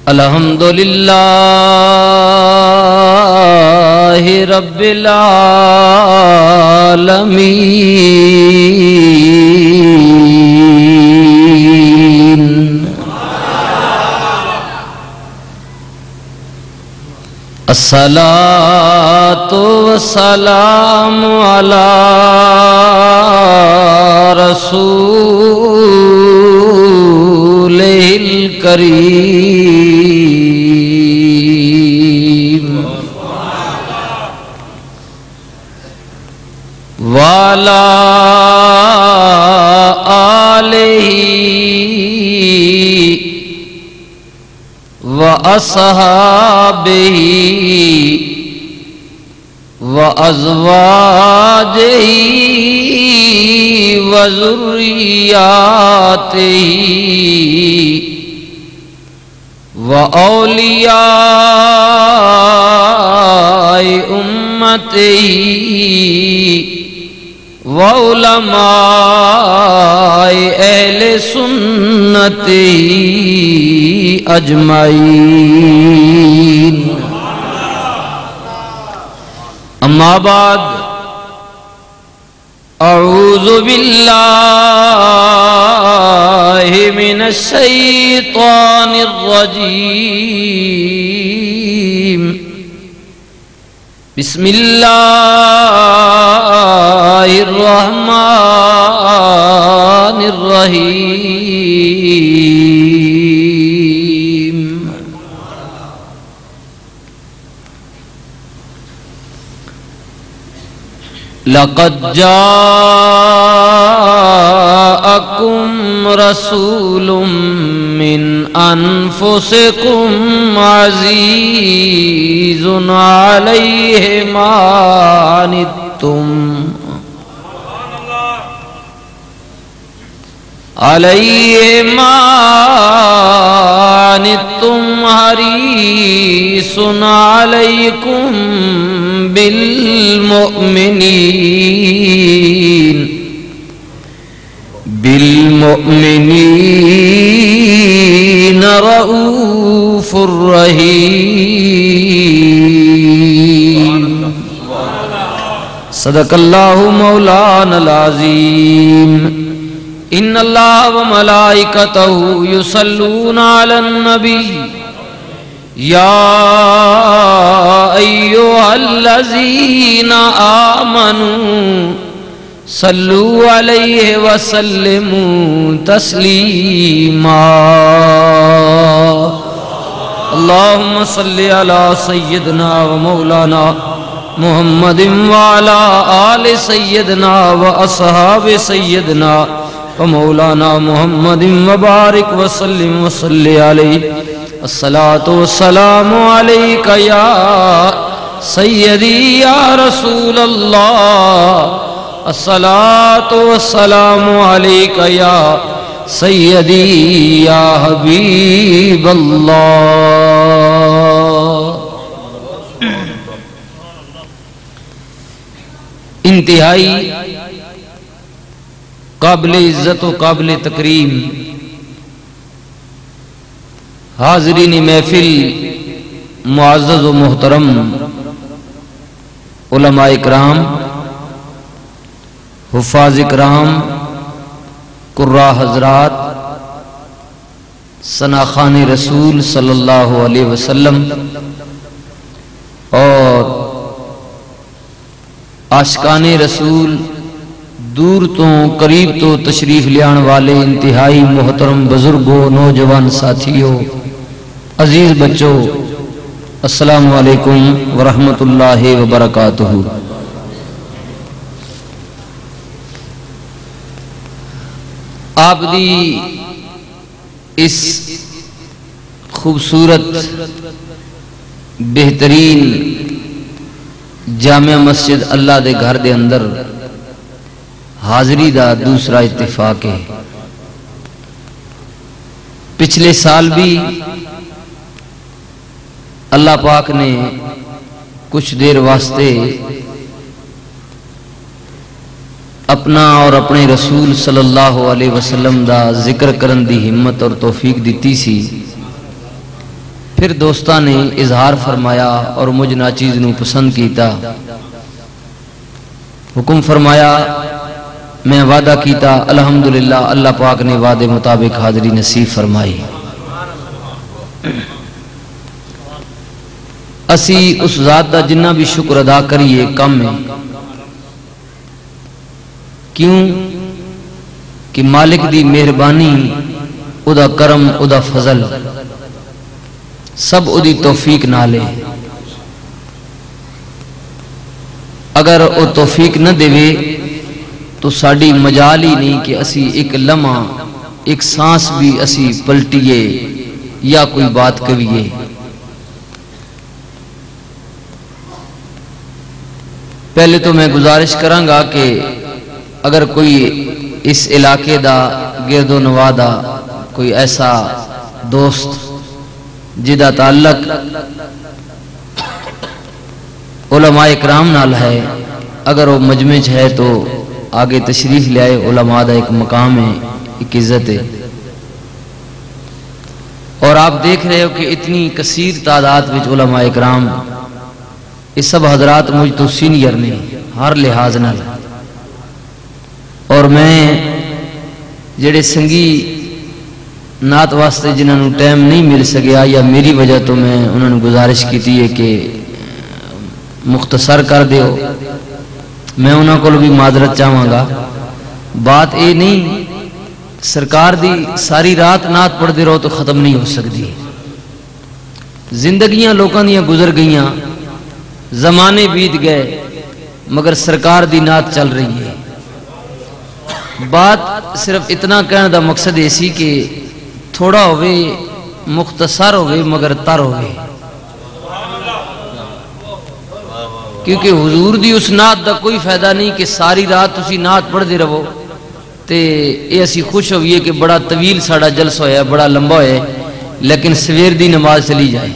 الحمدللہ رب العالمین الصلاة والسلام علی رسولہ الکریم وعلی آلہ وَأَصْحَابِهِ وَأَزْوَاجِهِ وَذُرِّيَّاتِهِ وَأَوْلِيَاءِ أُمَّتِهِ وَعُلَمَاءِ أَهْلِ سُنَّتِهِ اجمعین اما بعد اعوذ باللہ من الشیطان الرجیم بسم اللہ الرحمن الرحیم لقد جاءكم رسول من أنفسكم عزيز عليه ما عنتم حريص عليكم بالمؤمنين رؤوف رحيم صدق اللہ مولانا العظیم ان اللہ وملائکتہ یصلون علی النبی یا ایہا الذین آمنوا صلو علیہ وسلموا تسلیما اللہم صلی علی سیدنا و مولانا محمد وعلا آل سیدنا و اصحاب سیدنا و مولانا محمد وبارک وسلم وصلی علیہ الصلاة والسلام علیکہ یا سیدی یا رسول اللہ الصلاة والسلام علیکہ یا سیدی یا حبیب اللہ انتہائی قابل عزت و قابل تکریم حاضرین محفل معزز و محترم علماء اکرام حفاظ اکرام قراء حضرات ثناخان رسول صلی اللہ علیہ وسلم اور عاشقان رسول دور تو قریب تو تشریف لیان والے انتہائی محترم بزرگوں نوجوان ساتھیوں عزیز بچوں السلام علیکم ورحمت اللہ وبرکاتہ آپ دی اس خوبصورت بہترین جامع مسجد اللہ دے گھر دے اندر حاضری دا دوسرا اتفاق ہے پچھلے سال بھی اللہ پاک نے کچھ دیر واسطے اپنا اور اپنے رسول صلی اللہ علیہ وسلم دا ذکر کرن دی ہمت اور توفیق دیتی سی. پھر دوستاں نے اظہار فرمایا اور مجھ ناچیز نو پسند کیتا. حکم فرمایا میں وعدہ کیتا. الحمدللہ اللہ پاک نے وعدے مطابق حاضری نصیب فرمائی. اسی اس ذات دا جنہ بھی شکر ادا کریے کم ہے. کیوں کہ مالک دی مہربانی، او دا کرم، او دا فضل سب او دی توفیق نالے. اگر او توفیق نہ دے تو ساڑی مجال ہی نہیں کہ اسی ایک لمحہ ایک سانس بھی اسی پلٹیے یا کوئی بات کریے. پہلے تو میں گزارش کروں گا کہ اگر کوئی اس علاقے دا گرد و نواح دا کوئی ایسا دوست جدا تعلق علماء اکرام نال ہے، اگر وہ مجمع ہے تو آگے تشریف لے آئے. علماء دا ایک مقام ہے، ایک عزت ہے. اور آپ دیکھ رہے ہو کہ اتنی کثیر تعداد وچ علماء اکرام، اس سب حضرات مجھ تو سینئر نے ہر لحاظ نال. اور میں جڑے سنگی نعت واسطے جنہوں نے ٹائم نہیں مل سکیا یا میری وجہ تو میں انہوں نے گزارش کی ہے کہ مختصر کر دیو. میں انہوں کو بھی معذرت چاہوں گا. بات اے نہیں سرکار دی ساری رات نعت پڑھ دے رہو تو ختم نہیں ہو سکتی. زندگیاں لوکاں دیاں گزر گئیاں، زمانے بیت گئے، مگر سرکار دی نعت چل رہی ہے. بات صرف اتنا کہنے دا مقصد ایسی کہ تھوڑا ہوئے، مختصر ہوئے، مگر تر ہوئے. کیونکہ حضور دی اس نعت دا کوئی فائدہ نہیں کہ ساری رات تسی نعت پڑھ دے رہو تے اے اسی خوش ہوئیے کہ بڑا طویل ساڑا جلسہ ہویا ہے، بڑا لمبا ہویا ہے، لیکن سویر دی نماز چلی جائے.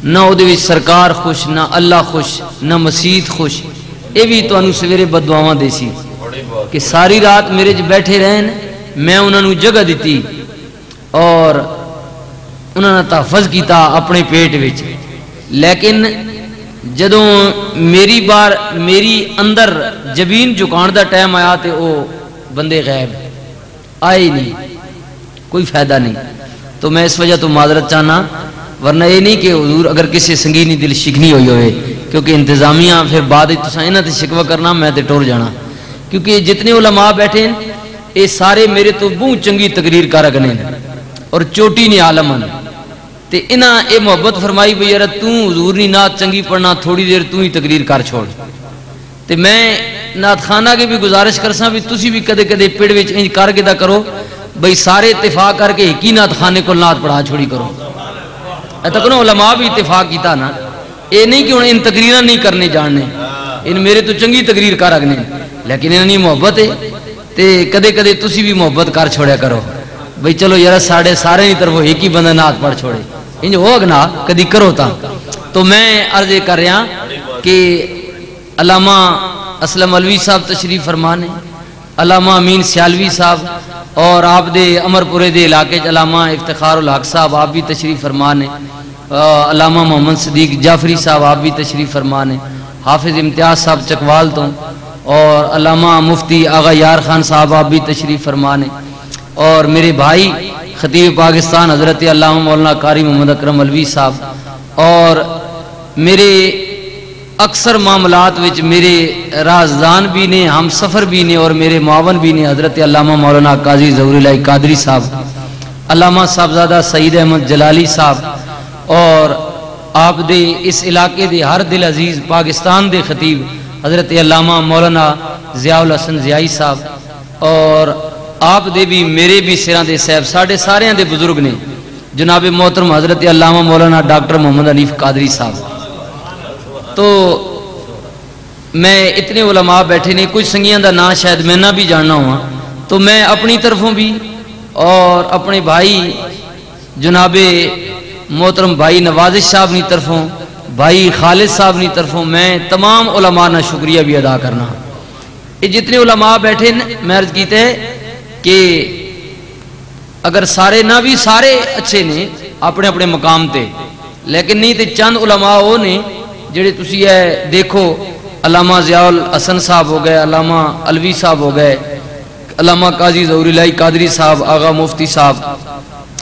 نہ او دے وچ سرکار خوش، نہ اللہ خوش، نہ مسیح خوش. اے بھی تو انہوں سویرے بددعاواں دے سی کہ ساری رات میرے جو بیٹھے رہن، میں انہوں نے جگہ دیتی اور انہوں نے تحفظ کیتا اپنے پیٹ وچ. لیکن جدوں میری اندر جبین جھکان دا ٹائم آیا تے او بندے غائب آئے نہیں، کوئی فائدہ نہیں. تو میں اس وجہ تو معذرت چاہنا، ورنہ یہ نہیں کہ حضور اگر کسی سنگینی دل شکنی ہوئی ہوئے، کیونکہ انتظامیہ پھر بعد تساں انہاں تے شکوہ کرنا میں تے ٹور جانا. کیونکہ جتنے علماء بیٹھے ہیں یہ سارے میرے تو بہت چنگی تقریر کر رکھنے اور چوٹی نے عالم ہیں. تے انہاں اے محبت فرمائی بھی یار تو حضور نی نعت چنگی پڑھنا، تھوڑی دیر تو ہی تقریر کر چھوڑ. تے میں نعت خانہ کے بھی گزارش کرساں بھی تسی بھی کدے کدے پیڑ وچ انج کر کے دا کرو بھئی سارے اتفاق کر کے ایک ہی نعت خانے کو نعت پڑھا چھوڑی کرو. تک نہ علماء بھی اتفاق کیتا نا. اے نہیں کہ ان تقریراں نہیں کرنے جاننے، ان میرے تو چنگی تقریر کر رکھنے، لیکن انہوں محبت ہے تے کدے کدے تسی بھی محبت کر چھوڑیا کرو بھئی چلو یار سارے ہی طرف ایک ہی بندہ نعت پڑھ چھوڑے انج ہو اگنا کدی کرو تا. تو میں عرض کر رہا کہ علامہ اسلم علوی صاحب تشریف فرمانے، علامہ امین سیالوی صاحب، اور آپ دے امر پورے دے علاقے علامہ افتخار الحق صاحب آپ بھی تشریف فرمانے، علامہ محمد صدیق جعفری صاحب آپ بھی تشریف فرمانے، حافظ امتیاز صاحب چکوال تو، اور علامہ مفتی آغا یار خان صاحب آپ بھی تشریف فرمانے، اور میرے بھائی خطیب پاکستان حضرت علامہ مولانا قاری محمد اکرم علوی صاحب، اور میرے اکثر معاملات وچ میرے رازدان بھی نے، ہم سفر بھی نے، اور میرے معاون بھی نے حضرت علامہ مولانا قاضی ظہور الہی قادری صاحب، علامہ صاحبزادہ سعید احمد جلالی صاحب، اور آپ دے اس علاقے دے ہر دل عزیز پاکستان دے خطیب حضرت علامہ مولانا ضیاء الحسن ضیائی صاحب، اور آپ دے بھی میرے بھی سران دے صاحب ساڑھے سارے دے بزرگ نے جناب محترم حضرت علامہ مولانا ڈاکٹر محمد حنیف قادری صاحب. تو میں اتنے علماء بیٹھے نے، کچھ سنگیاں دا نام شاید میں نہ بھی جاننا ہوا، تو میں اپنی طرفوں بھی اور اپنے بھائی جناب محترم بھائی نوازش صاحب نی طرفوں، بھائی خالد صاحب نی طرفوں میں تمام علماء نہ شکریہ بھی ادا کرنا یہ جتنے علماء بیٹھے میں عرض کیتے ہیں کہ اگر سارے نہ بھی سارے اچھے نے اپنے اپنے مقام تے، لیکن نہیں تے چند علماء وہ نے جڑے تسی ہے دیکھو، علامہ ضیاء الحسن صاحب ہو گئے، علامہ علوی صاحب ہو گئے، علامہ قاضی ظہور الہی قادری صاحب، آغا مفتی صاحب،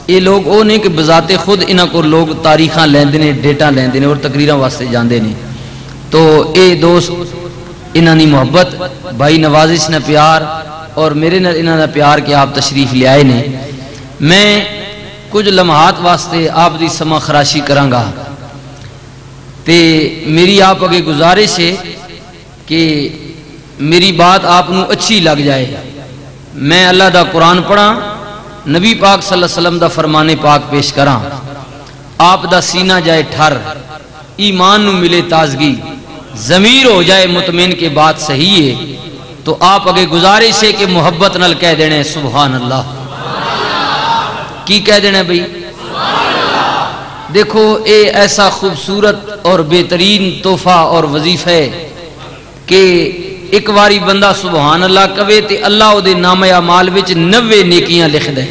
یہ لوگ وہ نہیں کہ بذات خود انہاں کو لوگ تاریخاں لیندے نے، ڈیٹا لیندے نے اور تقریراں واسطے جاندے نے. تو اے دوست انہاں دی محبت، بھائی نوازش نہ پیار اور میرے نال انہاں دا پیار کہ آپ تشریف لے آئے نے. میں کچھ لمحات واسطے آپ دی سما خراشی کراں گا تے میری آپ اگے گزارش ہے کہ میری بات آپ نو اچھی لگ جائے. میں اللہ دا قرآن پڑھاں، نبی پاک صلی اللہ علیہ وسلم دا فرمان پاک پیش کراں، آپ دا سینہ جائے ٹھر، ایمان نو ملے تازگی، ضمیر ہو جائے مطمئن کے بات صحیح ہے. تو آپ اگے گزارش ہے کہ محبت نال کہہ دینے سبحان اللہ. کی کہہ دینے بھئی؟ دیکھو اے ایسا خوبصورت اور بہترین تحفہ اور وظیفہ ہے کہ ایک واری بندہ سبحان اللہ کہے تے اللہ او دے نام اعمال وچ 90 نیکیاں لکھ دے.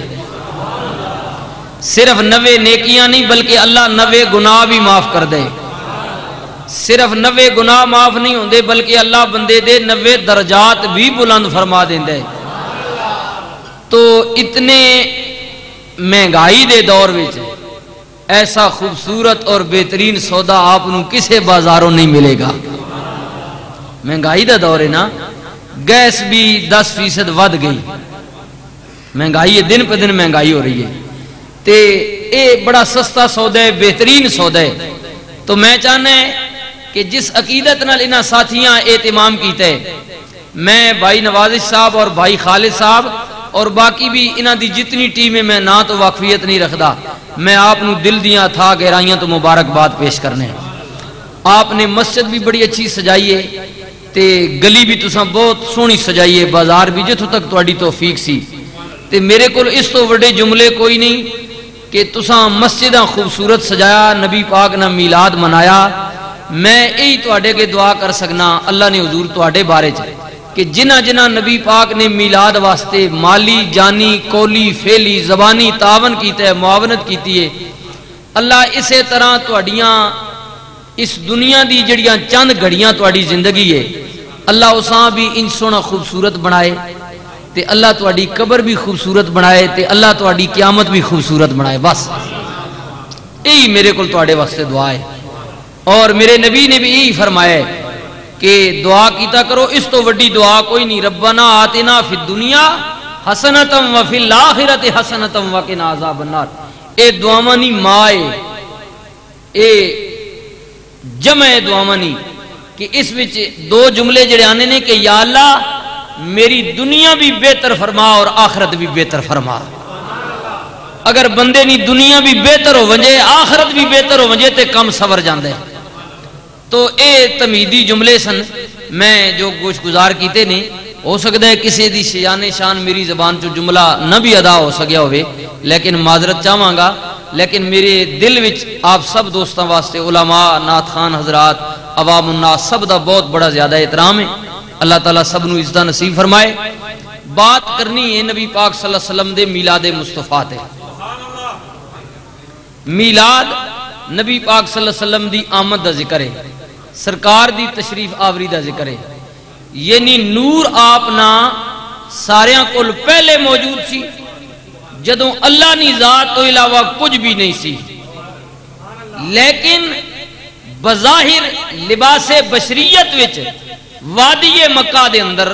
صرف 90 نیکیاں نہیں بلکہ اللہ 90 گناہ بھی معاف کر دے. صرف 90 گناہ معاف نہیں ہوندے بلکہ اللہ بندے دے 90 درجات بھی بلند فرما دیندے. تو اتنے مہنگائی دے دور وچ ایسا خوبصورت اور بہترین سودا آپ نو کسے بازاروں نہیں ملے گا. مہنگائی دا دور ہے نا، گیس بھی 10% ود گئی، مہنگائی ہے، دن پہ دن مہنگائی ہو رہی ہے تے اے بڑا سستا سودا ہے، بہترین سودا ہے. تو میں چاہنا ہے کہ جس عقیدت نال انہاں ساتھیاں اہتمام کیتا ہے، میں بھائی نوازش صاحب اور بھائی خالد صاحب اور باقی بھی انہاں دی جتنی ٹیم ہے، میں نہ تو واقفیت نہیں رکھدا، میں آپ نو دل دیاں تھا گہرائیاں تو مبارکباد پیش کرنے. آپ نے مسجد بھی بڑی اچھی سجائی ہے تے گلی بھی تساں بہت سونی سجائی ہے، بازار بھی جتوں تک تہاڈی توفیق سی. تے میرے کول اس تو بڑے جملے کوئی نہیں کہ تساں مسجداں خوبصورت سجایا، نبی پاک نہ میلاد منایا. میں یہی تہاڈے کے دعا کر سکنا اللہ نے حضور تہاڈے بارے چ کہ جنہ جنہ نبی پاک نے میلاد واسطے مالی، جانی، قولی، فعلی، زبانی تعاون کیتا ہے، معاونت کیتی ہے، اللہ اسی طرح تہاڈیاں اس دنیا دی جڑیاں چند گھڑیاں تہاڈی زندگی ہے اللہ اساں بھی ان سونا خوبصورت بنائے تے اللہ تہاڈی قبر بھی خوبصورت بنائے تے اللہ تہاڈی قیامت بھی خوبصورت بنائے. بس یہی میرے کول تہاڈے واسطے دعا ہے. اور میرے نبی نے بھی یہی فرمایا ہے کہ دعا کیتا کرو، اس تو وڈی دعا کوئی نہیں. ربنا آتنا فی الدنیا حسنۃ وفی الآخرۃ حسنۃ وقنا عذاب النار. اے دعاواں نہیں مائے، اے جمع دعاواں نہیں کہ اس وچ دو جملے جڑے آنے نے کہ یا اللہ میری دنیا بھی بہتر فرما اور آخرت بھی بہتر فرما. اگر بندے نی دنیا بھی بہتر ہو ونجے، آخرت بھی بہتر ہو ونجے تے کم سور جاندے. تو اے تمیدی جملے سن میں جو گوش گزار کیتے نے. ہو سکتا ہے کسی دی شان میری زبان چو جملہ نہ بھی ادا ہو سکیا ہوئے، لیکن معذرت چاہواں گا. لیکن میرے دل وچ آپ سب دوستاں واسطے علماء، نعت خان حضرات، عوام الناس سب دا بہت بڑا زیادہ احترام ہے. اللہ تعالیٰ سب نو عزت نصیب فرمائے. بات کرنی ہے نبی پاک صلی اللہ علیہ وسلم دے میلاد مصطفیٰ تے. میلاد نبی پاک صلی اللہ علیہ وسلم دی آمد دا ذکر ہے، سرکار دی تشریف آوری دا ذکر ہے. یعنی نور آپ نا ساریاں کول پہلے موجود سی جدوں اللہ نی ذات تو علاوہ کچھ بھی نہیں سی، لیکن بظاہر لباس بشریت وچ وادی مکہ دے اندر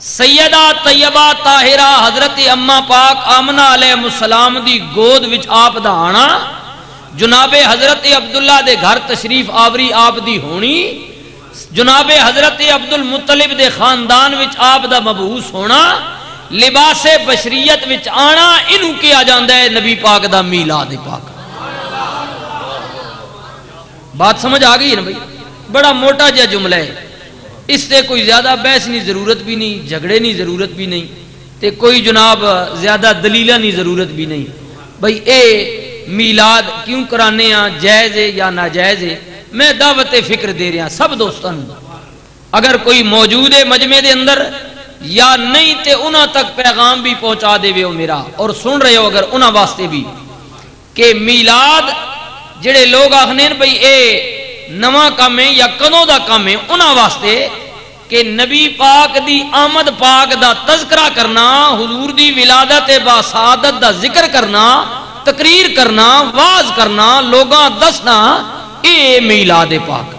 سیدہ طیبہ طاہرہ حضرت اما پاک آمنہ علیہ السلام دی گود وچ آپ دا آنا، جناب حضرت عبداللہ دے گھر تشریف آوری آپ دی ہونی، جناب حضرت عبد المطلب دے خاندان وچ آپ دا مبعوث ہونا، لباس بشریت وچ آنا، انہوں کیا جاندہ ہے نبی پاک دا میلاد پاک. بات سمجھ آگئی ہے نا بھائی؟ بڑا موٹا جا جملہ ہے، اس سے کوئی زیادہ بحث نہیں ضرورت بھی نہیں، جھگڑے نہیں ضرورت بھی نہیں تے کوئی جناب زیادہ دلیلہ نہیں ضرورت بھی نہیں. بھائی اے میلاد کیوں کرانے ہیں، جائز ہے یا ناجائز ہے؟ میں دعوت فکر دے رہا سب دوستان. اگر کوئی موجود ہے مجمع دے اندر یا نہیں تے انہاں تک پیغام بھی پہنچا دے وے میرا، اور سن رہے ہو اگر انہاں واسطے بھی کہ میلاد جڑے لوگ آخنے بھئی اے نواں کام ہے یا کدوں دا کام ہے، انہاں واسطے کہ نبی پاک دی آمد پاک دا تذکرہ کرنا، حضور دی ولادت با سعادت دا ذکر کرنا، تقریر کرنا، واز کرنا، لوگاں دسنا، اے میلاد پاک۔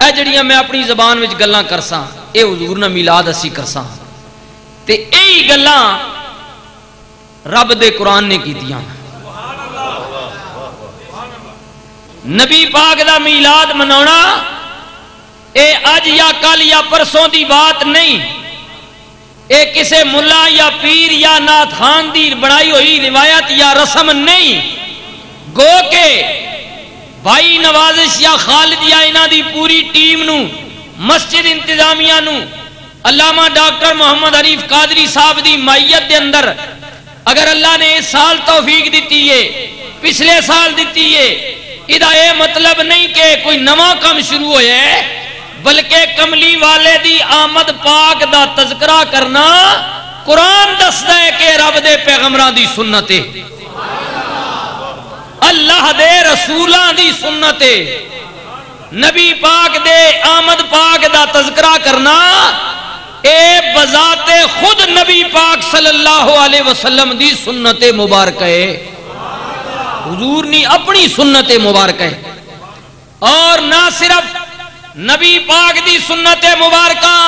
اے جڑیاں میں اپنی زبان وچ گلاں کرساں اے حضور نہ میلاد اسی کرساں، تے اے گلاں رب دے قرآن نے کیتیاں۔ نبی پاک دا میلاد مناونا اے اج یا کل یا پرسوں دی بات نہیں، اے کسے ملا یا پیر یا نات خان دی بنائی ہوئی روایت یا رسم نہیں، گو کہ بھائی نوازش یا خالد یا انہاں دی پوری ٹیم نو، مسجد انتظامیہ نو، علامہ ڈاکٹر محمد حنیف قادری صاحب دی مائیت دے اندر اگر اللہ نے اس سال توفیق دیتی ہے، پچھلے سال دیتی ہے، ادھا یہ مطلب نہیں کہ کوئی نواں کام شروع ہویا ہے، بلکہ کملی والے دی آمد پاک دا تذکرہ کرنا قرآن دستا ہے کہ رب دے پیغمبران دی سنت ہے، اللہ دے رسولان دی سنت ہے، نبی پاک دے آمد پاک دا تذکرہ کرنا اے بذات خود نبی پاک صلی اللہ علیہ وسلم دی سنت مبارک ہے، حضور نے اپنی سنت مبارک ہے، اور نہ صرف نبی پاک دی سنت مبارکہ،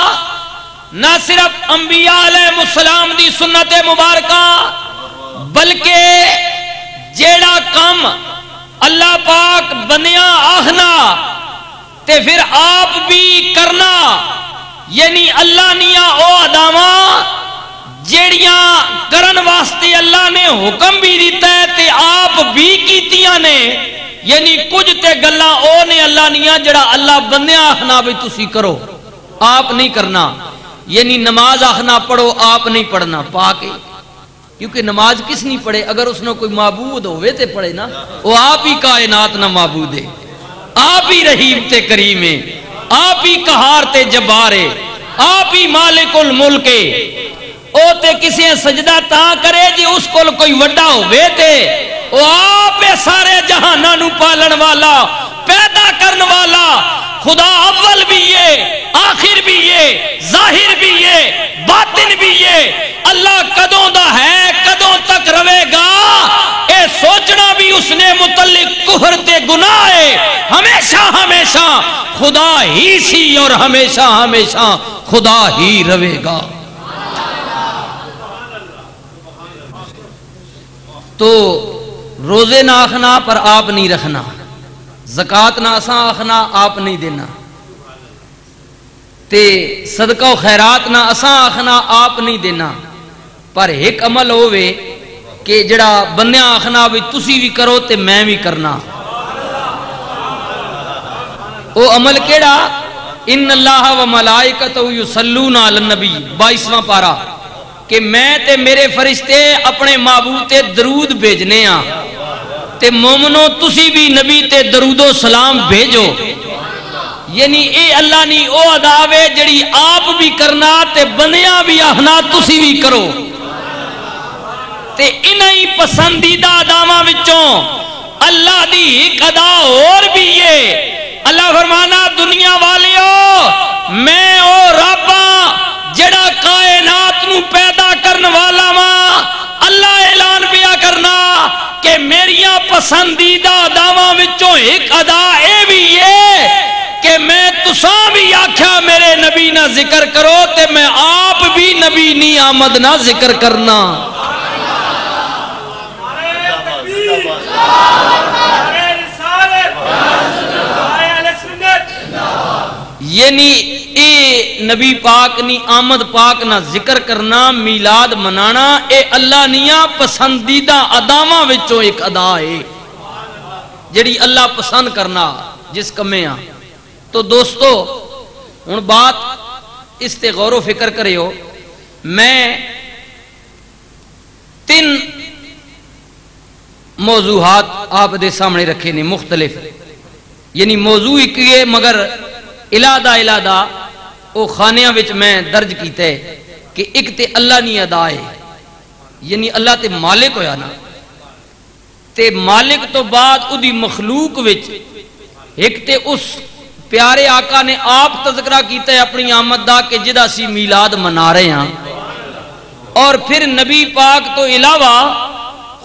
نہ صرف انبیاء علیہ السلام دی سنت مبارکہ، بلکہ جیڑا کم اللہ پاک بنیا آخنا تے پھر آپ بھی کرنا، یعنی اللہ نیا او اداواں جیڑیاں کرن واسطے اللہ نے حکم بھی دیتا ہے تے آپ بھی کیتیاں نے، یعنی کچھ تے گلاں او نے اللہ نیا جڑا اللہ بندیاں آخنا بھی تسی کرو، آپ نہیں کرنا، یعنی نماز آخنا پڑھو آپ نہیں پڑھنا، پاک ہے، کیونکہ نماز کس نہیں پڑھے؟ اگر اس نے کوئی معبود ہوئے تے پڑھے نا، وہ آپ ہی کائنات نہ معبود ہے، آپ ہی رحیم تے کریم ہے، آپ ہی قہار تے جبار ہے، آپ ہی مالک الملک ہے، او تے کسی سجدہ تا کرے جی اس کو کوئی وڈا ہوئے تے، وہ آپ سارے جہانہ نو پالن والا، پیدا کرن والا، خدا اول بھی یہ، آخر بھی یہ، ظاہر بھی یہ، باطن بھی یہ، اللہ کدوں دا ہے، کدوں تک روے گا، اے سوچنا بھی اس نے متعلق کفر تے گناہ ہے، ہمیشہ ہمیشہ خدا ہی سی اور ہمیشہ ہمیشہ خدا ہی روے گا۔ تو روزے نہ آخنا پر آپ نہیں رکھنا، زکاة نہ اساں آخنا آپ نہیں دینا، تے صدقہ و خیرات نہ اساں آخنا آپ نہیں دینا، پر ایک عمل ہوئے کہ جڑا بندیاں آخنا بھی تسی بھی کرو تے میں بھی کرنا، او عمل کیڑا؟ ان اللہ و ملائکتہ یصلون علی النبی، 22واں پارہ، کہ میں تے میرے فرشتے اپنے معبود تے درود بھیجنے ہاں، تے مومنوں تسی بھی نبی تے درود و سلام بھیجو، یعنی اے اللہ نی او اداوے جڑی آپ بھی کرنا تے بندیاں بھی آخنا تسی بھی کرو، تے انہی پسندیدہ اداواں وچوں اللہ دی ایک ادا اور بھی یہ، اللہ فرمانا دنیا والیو میں او رباں جڑا کائنات نو پیدا کرن والا ماں، اللہ اعلان پیا کرنا کہ میریاں پسندیدہ اداواں وچوں ایک ادا اے بھی یہ کہ میں تساں بھی آکھیا میرے نبی نہ ذکر کرو تے میں آپ بھی نبی نی آمد نہ ذکر کرنا، یعنی اے نبی پاک نی آمد پاک نہ ذکر کرنا، میلاد منانا، اے اللہ نیا پسندیدہ اداواں وچوں ایک ادا ہے جڑی اللہ پسند کرنا جس کمیں آ۔ تو دوستو ہن بات اس تے غور و فکر کرے ہو، میں 3 موضوعات آپ دے سامنے رکھے نے مختلف، یعنی موضوع ایک یہ مگر الادہ او خانیاں وچ میں درج کیتا ہے کہ ایک تے اللہ نہیں ادا ہے، یعنی اللہ تے مالک ہویا نا، تے مالک تو بعد او دی مخلوق وچ ایک تے اس پیارے آقا نے آپ تذکرہ کیتا ہے اپنی آمد دا کہ جدا سی میلاد منا رہے ہیں، اور پھر نبی پاک تو علاوہ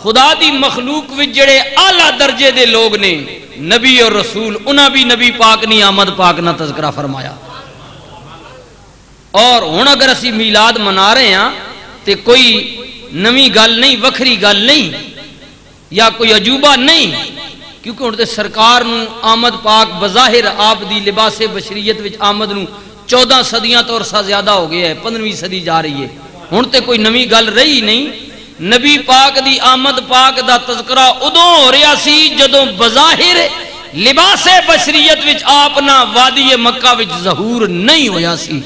خدا دی مخلوق وچ جڑے اعلیٰ درجے دے لوگ نے نبی اور رسول، انہاں بھی نبی پاک نے آمد پاک نہ تذکرہ فرمایا۔ اور ہن اگر اسی میلاد منا رہے ہیں تے کوئی نویں گل نہیں، وکھری گل نہیں یا کوئی عجوبہ نہیں، کیونکہ ہن تے سرکار نو آمد پاک بظاہر آپ دی لباس بشریت وچ آمد نو 14 صدیاں تو عرصہ زیادہ ہو گیا ہے، 15ویں صدی جا رہی ہے، ہن تے کوئی نویں گل رہی نہیں۔ نبی پاک دی آمد پاک دا تذکرہ ادوں ہو رہا سی جدوں بظاہر لباس بشریت وچ آپ نا وادی مکہ وچ ظہور نہیں ہویا سی،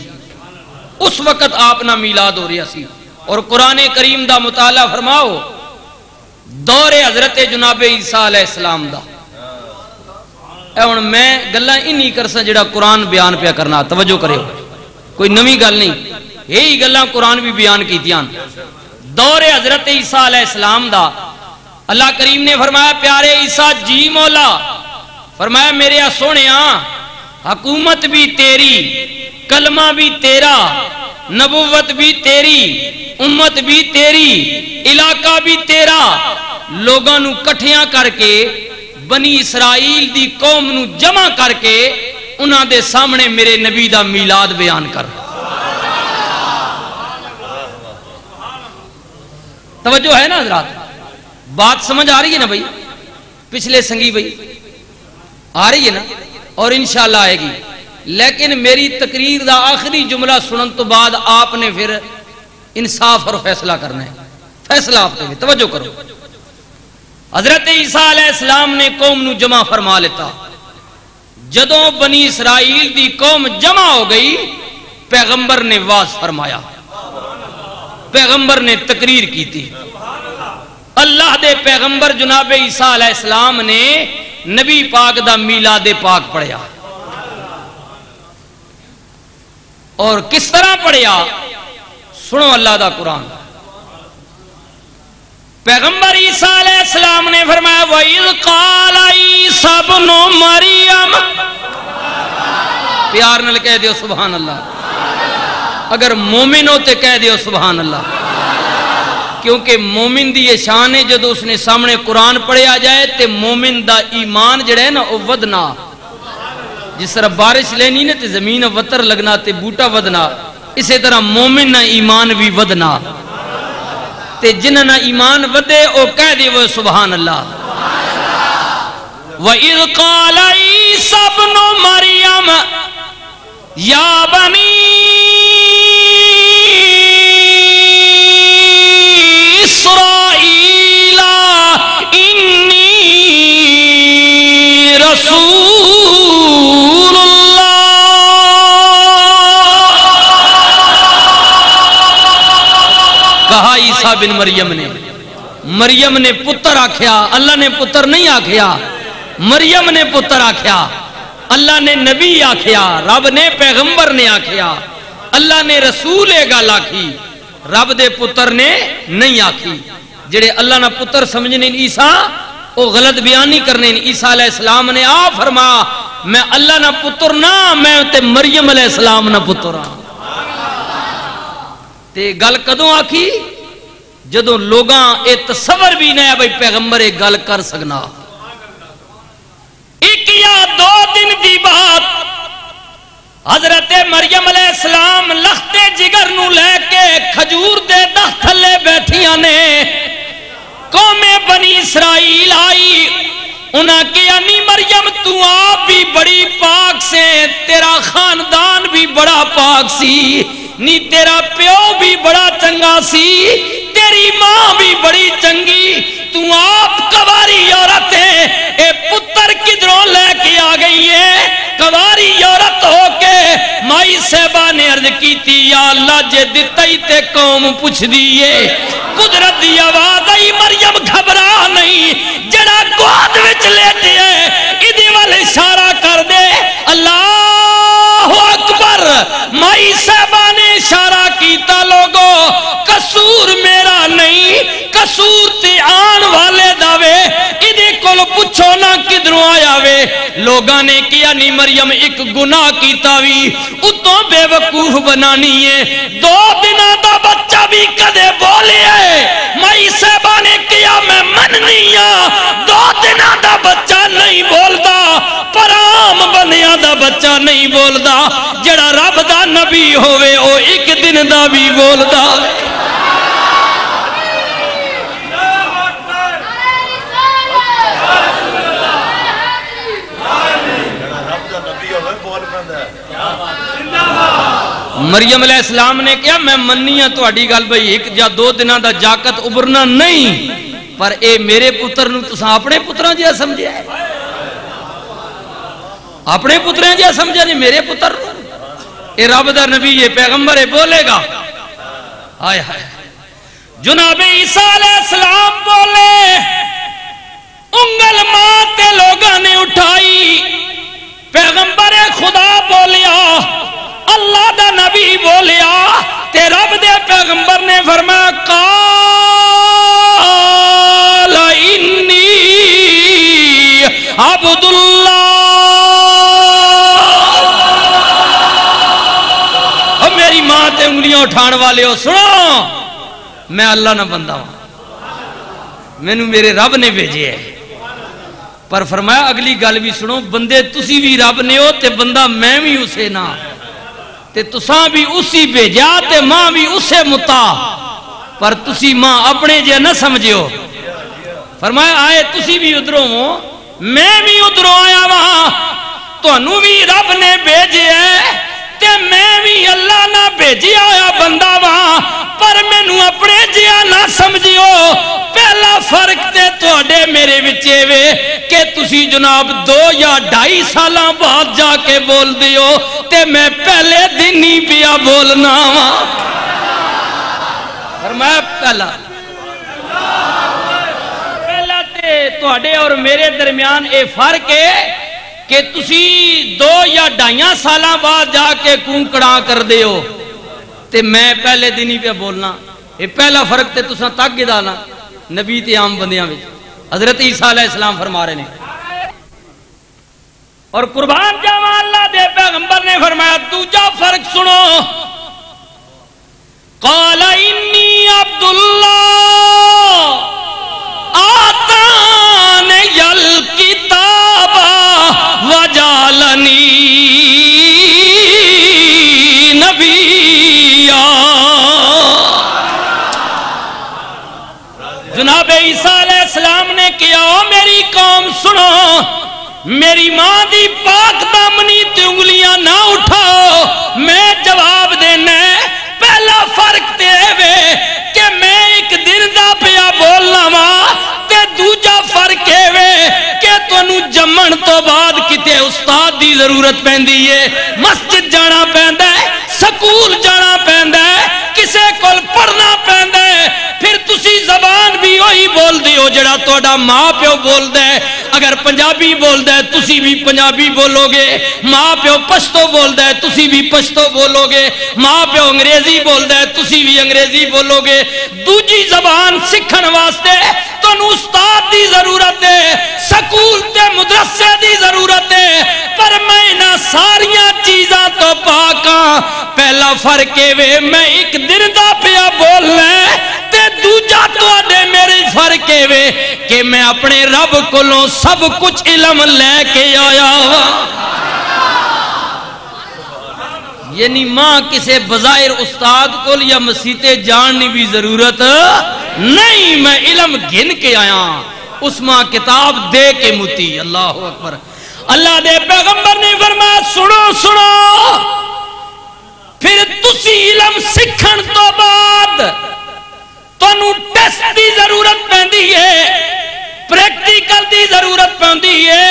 اس وقت آپ نا میلاد ہو رہا سی۔ اور قرآن کریم دا مطالعہ فرماؤ دور حضرت جناب عیسیٰ علیہ السلام دا، اے ہن میں گلاں انہی کرساں جڑا قرآن بیان پیا کرنا، توجہ کرے کوئی نویں گل نہیں، یہی گلاں قرآن بھی بیان کیتیاں۔ دور حضرت عیسیٰ علیہ السلام دا اللہ کریم نے فرمایا پیارے عیسیٰ جی مولا، فرمایا میرے سونیا حکومت بھی تیری، کلمہ بھی تیرا، نبوت بھی تیری، امت بھی تیری، علاقہ بھی تیرا، لوگاں نو کٹھیاں کر کے بنی اسرائیل دی قوم نو جمع کر کے انہاں دے سامنے میرے نبی دا میلاد بیان کر۔ توجہ ہے نا حضرات، بات سمجھ آ رہی ہے نا بھائی؟ پچھلے سنگی بھائی آ رہی ہے نا، اور انشاءاللہ آئے گی، لیکن میری تقریر دا آخری جملہ سنن تو بعد آپ نے پھر انصاف اور فیصلہ کرنا ہے، فیصلہ آپ نے توجہ کرو۔ حضرت عیسیٰ علیہ السلام نے قوم نو جمع فرما لیتا، جدوں بنی اسرائیل دی قوم جمع ہو گئی پیغمبر نے واز فرمایا، پیغمبر نے تقریر کی تھی، اللہ دے پیغمبر جناب عیسیٰ علیہ السلام نے نبی پاک دا میلاد پاک پڑھیا، اور کس طرح پڑھیا سنو اللہ دا قرآن۔ پیغمبر عیسیٰ علیہ السلام نے فرمایا وَإِذْ قَالَ عِيسَى ابْنُ مَرْيَمَ، پیار نال کہہ دیو سبحان اللہ، اگر مومن ہو تے کہہ دیو سبحان اللہ، کیونکہ مومن دی یہ شان ہے جدو اس نے سامنے قرآن پڑھیا جائے تے مومن دا ایمان جڑا ہے نا وہ ودنا، جس طرح بارش لینی نا تے زمین وطر لگنا تے بوٹا ودنا، اسی طرح مومن نہ ایمان بھی ودنا، تے جنہ نہ ایمان ودے او کہہ دے وہ سبحان اللہ۔ وَإِذْ قَالَ عِيسَى ابْنُ مَرْيَمَ يَا بَنِي إِسْرَائِيلَ إِنِّي رَسُولُ کہا عیسیٰ بن مریم نے پتر آکھیا، اللہ نے پتر نہیں آکھیا، مریم نے پتر آکھیا، اللہ نے نبی آکھیا، رب نے پیغمبر نے آکھیا، اللہ نے رسول گل آکھی، رب دے پتر نے نہیں آکھی۔ جڑے اللہ نہ پتر سمجھنے عیسیٰ او غلط بیانی کرنے، عیسیٰ علیہ السلام نے آ فرما میں اللہ نہ پتر نہ، میں تے مریم علیہ السلام نہ پتر ہاں۔ تے گل کدوں آکھی جدوں لوگاں اے تصور بھی نہیں بھئی پیغمبر ایک گل کر سکنا۔ ایک یا دو دن دی بات حضرت مریم علیہ السلام لخت جگر نو لے کے کھجور دے درخت تھلے بیٹھیاں نے، قوم بنی اسرائیل آئی، انہاں کہ انی مریم تو آپ بھی بڑی پاک سے، تیرا خاندان بھی بڑا پاک سی، نی تیرا پیو بھی بڑا چنگا سی، تیری ماں بھی بڑی چنگی، تو آپ کواری عورت ہے، اے پتر کدھروں لے کے آ گئی ہے؟ کواری عورت ہو کے مائی صاحبہ نے عرض کی تھی یا اللہ جے دتائی تے قوم پوچھ دیئے، قدرت دی آواز آئی مریم گھبرا نہیں، جڑا گود وچ لیٹے ہے ادھی وال اشارہ کر دے اللہ لوگاں نے کیا نہیں مریم ایک گناہ کیتا بھی اتوں بے وقوف بنانی ہے 2 دنوں دا بچہ بھی کدے بولے مائی صاحبہ نے کیا میں مننی 2 دنوں دا بچہ نہیں بولدا پر عام بنیاں دا بچہ نہیں بولدا جڑا رب دا نبی ہوئے او 1 دن دا بھی بولدا مریم علیہ السلام نے کیا میں مننی ہاں تہاڈی گل بھئی 1 یا 2 دنوں دا جاکت ابھرنا نہیں پر اے میرے پتر نوں تساں اپنے پتراں جیا سمجھیا ہے اپنے پتراں جیا سمجھیا نہیں میرے پتر اے رب دا نبی یہ پیغمبر ہے بولے گا آئے ہائے جناب عیسیٰ علیہ السلام بولے انگل ماں تے لوگاں نے اٹھائی پیغمبر خدا بولیا اللہ دا نبی بولیا تے رب دے پیغمبر نے فرمایا قال انی عبداللہ اور میری ماں تے انگلیاں اٹھان والے ہو سنو میں اللہ نہ بندہ ہوں میں نے میرے رب نے بھیجے ہے پر فرمایا اگلی گل بھی سنو بندے تسی بھی رب نے ہو تے بندہ میں بھی اسے نہ تے تساں بھی اسی بھیجا تے ماں بھی اسے متا پر تسی ماں اپنے جے نہ سمجھو فرمایا آئے تسی بھی ادھروں ہو میں بھی ادھروں آیا وہاں تو انہوں بھی رب نے بھیجے ہے تے میں بھی اللہ نہ بھیجی آیا بندہ وہاں پر میں نو اپنے جیا نہ سمجھو پہلا فرق تے توڑے میرے بچے وے کہ تسی جناب 2 یا 2.5 سالاں بعد جا کے بول دیو تے میں پہلے دن ہی پیا بولنا ہاں فرمایا پہلا تے توڑے اور میرے درمیان اے فرق ہے کہ تسی 2 یا 2.5 سالاں بعد جا کے کونکڑاں کر دیو تے میں پہلے دن ہی پہ بولنا یہ پہلا فرق تے تساں تک گدانا نبی تے عام بندیاں میں حضرت عیسیٰ علیہ السلام فرما رہے ہیں اور قربان جاواں اللہ دے پیغمبر نے فرمایا دوجا فرق سنو قال انی عبداللہ آتانی الکتاب وجعلنی نبیا جناب عیسیٰ علیہ السلام نے کیا میری قوم سنو میری ماں دی پاک دامنی تے انگلیاں نہ اٹھاؤ میں جواب دینا پہلا فرق تے وے کہ میں 1 دن دا پیا بولنا وا تے دوجا فرق وے کہ تانوں جمن تو بعد کتے استاد دی ضرورت پیندی ہے مسجد جانا پیندا ہے سکول جانا پیندا ہے کسے کول پڑھنا پیندا ہے پھر تسی زبان بھی وہی بول دیو جڑا تہاڈا ماں پیو بولدا ہے اگر پنجابی بولدا ہے تسی بھی پنجابی بولو گے ماں پیو پشتو بولدا ہے تسی بھی پشتو بولو گے ماں پیو انگریزی بولدا ہے تسی بھی انگریزی بولو گے دوجی زبان سکھن واسطے تانوں استاد دی ضرورت ہے سکول تے مدرسے دی ضرورت ہے پر میں نہ ساریاں چیزاں تو پاکاں پہلا فرق ہے میں 1 دن دا پیا بولنا تے دوجا تواڈے میرے فرق ہے کہ میں اپنے رب کولوں سب کچھ علم لے کے آیا یعنی ماں کسے بظاہر استاد کو یا مسیتے جاننی بھی ضرورت نہیں میں علم گھن کے آیا اس ماں کتاب دے کے متی اللہ اکبر اللہ دے پیغمبر نے فرمایا سنو سنو پھر تسی علم سکھن تو بعد تانوں ٹیسٹ دی ضرورت پیندی ہے پریکٹیکل دی ضرورت پیندی ہے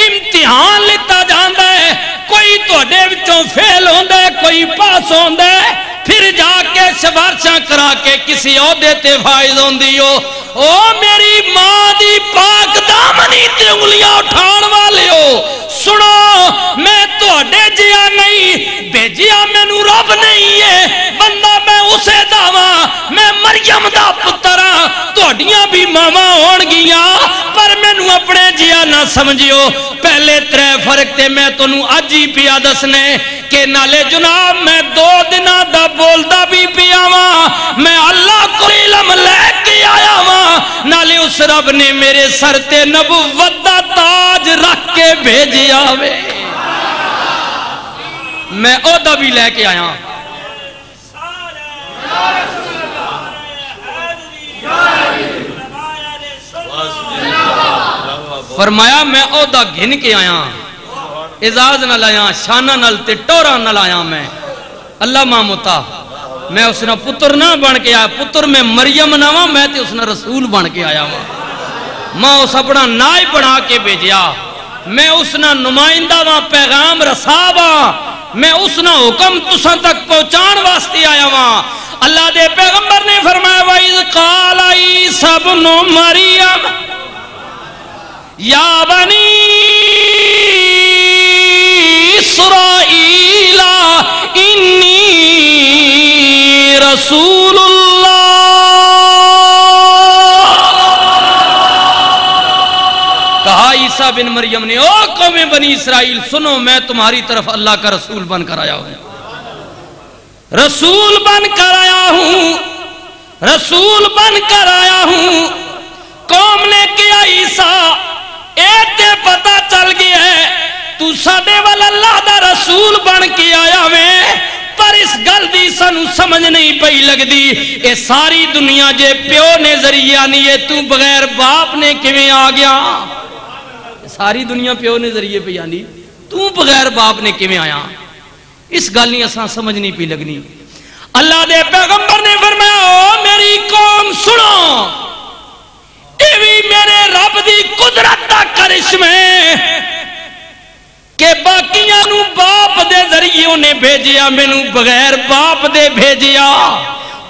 امتحان لیتا جاندا ہے کوئی تواڈے وچوں فیل ہوندا ہے کوئی پاس ہوندا ہے پھر جا کے سفارشاں کرا کے کسی عہدے تے فائز ہوندی ہو او میری ماں دی پاک دامنی تے انگلیاں اٹھان والے ہو سنو میں تواڈے جیا نہیں بھیجیا مینوں رب نہیں ہے بندہ میں اسے داواں میں مریم دا پتر ہاں تواڈیاں بھی ماواں ہون گیاں پر مینوں اپنے بھیجیا نہ سمجھیو پہلے ترے فرق تے میں تنوں اج ہی پیا دسنے کہ نالے جناب میں 2 دنوں دا بولدا بھی پیا واں میں اللہ کو علم لے کے آیا واں نالے اس رب نے میرے سر تے نبوت دا تاج رکھ کے بھیجیا وے میں عہدہ بھی لے کے آیا فرمایا میں عہدہ گھن کے آیا اعزاز نہ لایا شانہ نل تے ٹورا نہ لایا میں اللہ مامتا میں اس نے پتر نہ بن کے آیا پتر میں مریم نہ ہوا میں تے اس نے رسول بن کے آیا ہوا ماں اس اپنا نائب بنا کے بھیجیا میں اس نے نمائندہ وہاں پیغام رساوا میں اس نے حکم تساں تک پہنچان واسطے آیا وہاں اللہ دے پیغمبر نے فرمایا وَإِذْ قَالَ عِيسَى ابْنُ مَرْيَمَ یا بنی اسرائیل انی رسول اللہ کہا عیسیٰ بن مریم نے او قوم بنی اسرائیل سنو میں تمہاری طرف اللہ کا رسول بن کر آیا ہوں رسول بن کر آیا ہوں رسول بن کر آیا ہوں قوم نے کیا عیسیٰ ایتے پتہ چل گیا ہے تو ساڈے والا اللہ دا رسول بن کے آیا میں پر اس گل دی سانو سمجھ نہیں پئی لگ دی اے ساری دنیا جے پیو نے ذریعہ نہیں ہے تو بغیر باپ نے کیویں آ گیا ساری دنیا پیو نے ذریعے پہ آنی تو بغیر باپ نے کیویں آیا اس گل نہیں اساں سمجھ نہیں پئی لگنی اللہ دے پیغمبر نے فرمایا او میری قوم سنو ایوی میرے رب دی قدرت دا کرشمے کہ باقیاں نو باپ دے ذریعے انہیں بھیجیا میں نو بغیر باپ دے بھیجیا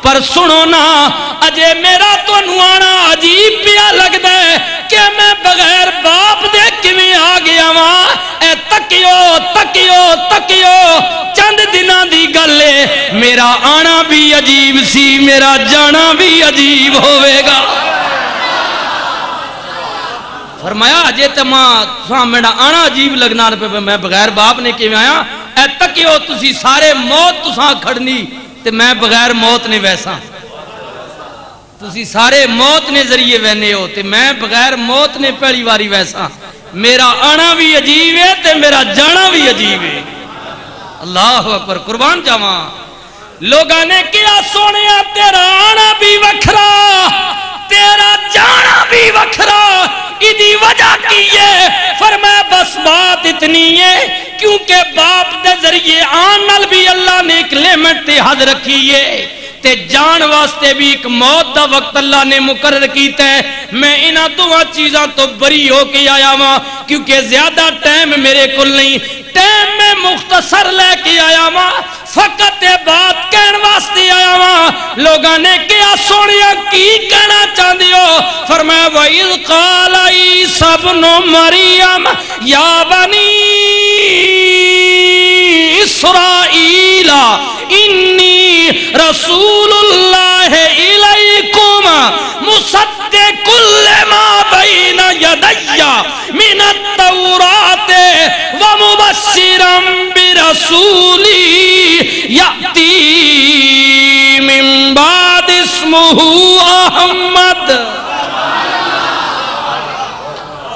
پر سنو نا اجے میرا تو نوانا عجیب پیا لگ دے کہ میں بغیر باپ دے کیویں آ گیا ماں اے تکیو چند دنوں دی گل ہے میرا آنا بھی عجیب سی میرا جانا بھی عجیب ہوئے گا فرمایا اجے تے ماں میرا آنا عجیب لگنا پہ میں بغیر باپ نے کیویں آیا اے تکیو تسی سارے موت تساں کھڑنی تے میں بغیر موت نے ویسا تسی سارے موت نے ذریعے وینے ہو تے میں بغیر موت نے پہلی واری ویسا میرا آنا بھی عجیب ہے تے میرا جانا بھی عجیب ہے اللہ اکبر قربان جاواں لوگاں نے کیا سونیا تیرا آنا بھی وکھرا تیرا جانا بھی وکھرا ادھی وجہ کی ہے فرمایا بس بات اتنی ہے کیونکہ باپ دے ذریعے آنال بھی اللہ نے ایک لیمٹ تے حد رکھی ہے تے جان واسطے بھی ایک موت دا وقت اللہ نے مقرر کیتا ہے میں انہاں دو چیزاں تو بری ہو کے آیا ہوں کیونکہ زیادہ ٹائم میرے کل نہیں ٹائم میں مختصر لے کے آیا ہوں فقط بات کہن واسطے آیا ہوں لوگاں نے کیا سونیا کی کہنا چاہندی ہو فرمایا وَإِذْ قَالَ عِيسَى ابْنُ مَرْيَمَ یا بنی اسرائیل انی رسول اللہ الیکم مصدق لما بین یدی من التوراۃ ومبشرا برسولی یأتی من بعد اسمہ احمد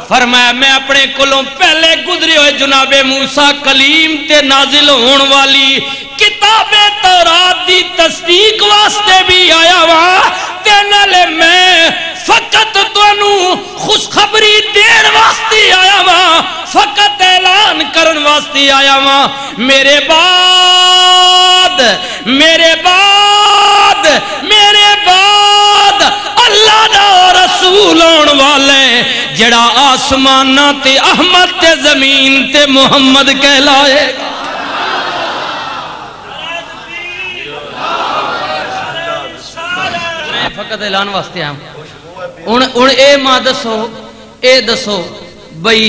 فرمایا میں اپنے کلوں پہلے گزرے ہوئے جناب موسیٰ کلیم تے نازل ہون والی کتاب تورات دی تصدیق واسطے بھی آیا ہوا تے نالے میں فقط تانوں خوشخبری دین واسطے آیا ہوا فقط اعلان کرن واسطے آیا ہوا میرے بعد اللہ دا رسول ہون والے جڑا آسماناں تے احمد تے زمین تے محمد کہلائے گا میں فقط اعلان واسطے آیا ہوں اے ماں دسو بھئی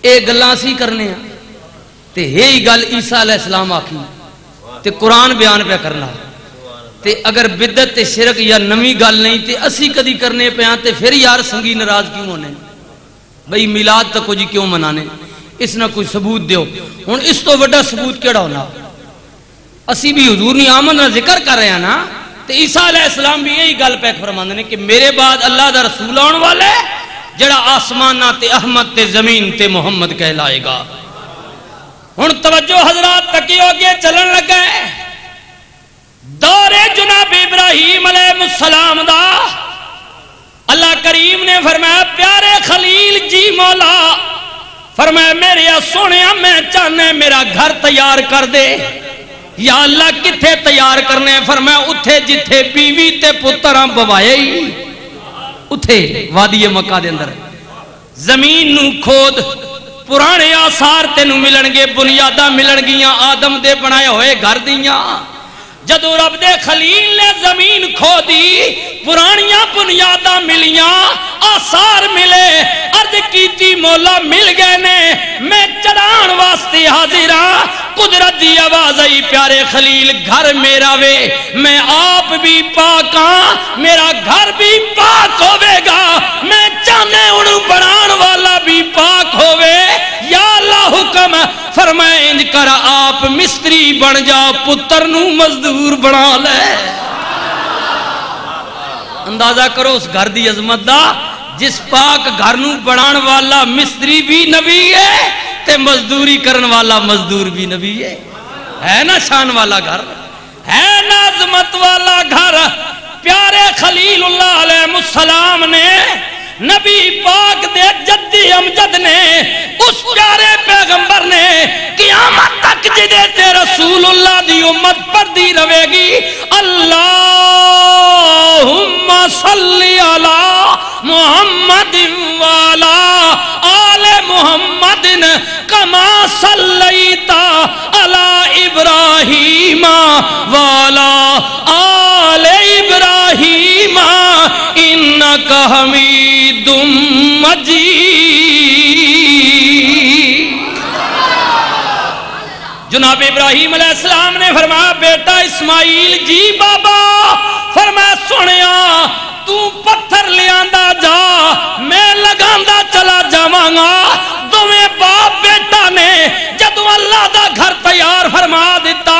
اے گلاں سی کرنے ہیں تے یہی گل عیسیٰ علیہ السلام آکھی تے قرآن بیان پہ کرنا تے اگر بدعت تے شرک یا نمی گل نہیں تے اسی کدی کرنے پہ آن تے پھر یار سنگی ناراض کیوں ہونے بھئی میلاد تک جی کیوں منانے، اس نہ کوئی ثبوت دیو. ہن اس تو بڑا ثبوت کیڑا ہونا؟ اسی بھی حضور نے آمد نہ ذکر کر رہے ہیں نا. تو عیسیٰ علیہ السلام بھی یہی گل پہ فرماندے نے کہ میرے بعد اللہ دا رسول آن والے جڑا آسمانہ تے احمد تے زمین تے محمد کہلائے گا. ہن توجہ حضرات تکی ہو گئے چلن لگا ہے دور جناب ابراہیم علیہ السلام دا. اللہ کریم نے فرمایا پیارے خلیل جی مولا، فرمایا میرے سونے میں چاہنے میرا گھر تیار کر دے. یا اللہ کتھے تیار کرنے؟ فرمایا اتھے جتھے بیوی تے پتراں بوائے ہی اتھے وادی مکہ دے اندر زمین نو کھود پرانے آثار تینوں ملن گے، بنیاداں ملن گیاں آدم دے بنائے ہوئے گھر دیاں. جدو رب دے خلیل نے زمین کھودی پرانیاں بنیاداں ملیاں آثار ملے، عرض کیتی مولا مل گئے نے میں چڑھان واسطے حاضر ہاں. قدرت دی آواز آئی پیارے خلیل گھر میرا وے، میں آپ بھی پاک ہاں، میرا گھر بھی پاک ہوئے گا. میں چاہنے انہوں بنان والا بھی پاک ہوئے. یا اللہ حکم فرمائے انج کر آپ مستری بن جا، پتر نو مزدور بنا لے. اندازہ کرو اس گھر دی عظمت دا، جس پاک گھر نو بنان والا مستری بھی نبی ہے تے مزدوری کرن والا مزدور بھی نبی ہے نا شان والا گھر، ہے نا عظمت والا گھر. پیارے خلیل اللہ علیہ السلام نے نبی پاک دے جدی امجد نے اس پیارے پیغمبر نے قیامت تک جدے تے رسول اللہ دی امت پر دی روے گی اللہم صلی علی محمد والا آل محمد کما صلیتا علی ابراہیم والا آل ابراہیم انکا حمید مجید. جناب ابراہیم علیہ السلام نے فرمایا بیٹا اسماعیل جی بابا، فرمایا سنیا تو پتھر لے آندا جا میں لگاندا چلا جاواں گا. دوویں باپ بیٹا نے جدوں اللہ دا گھر تیار فرما دیتا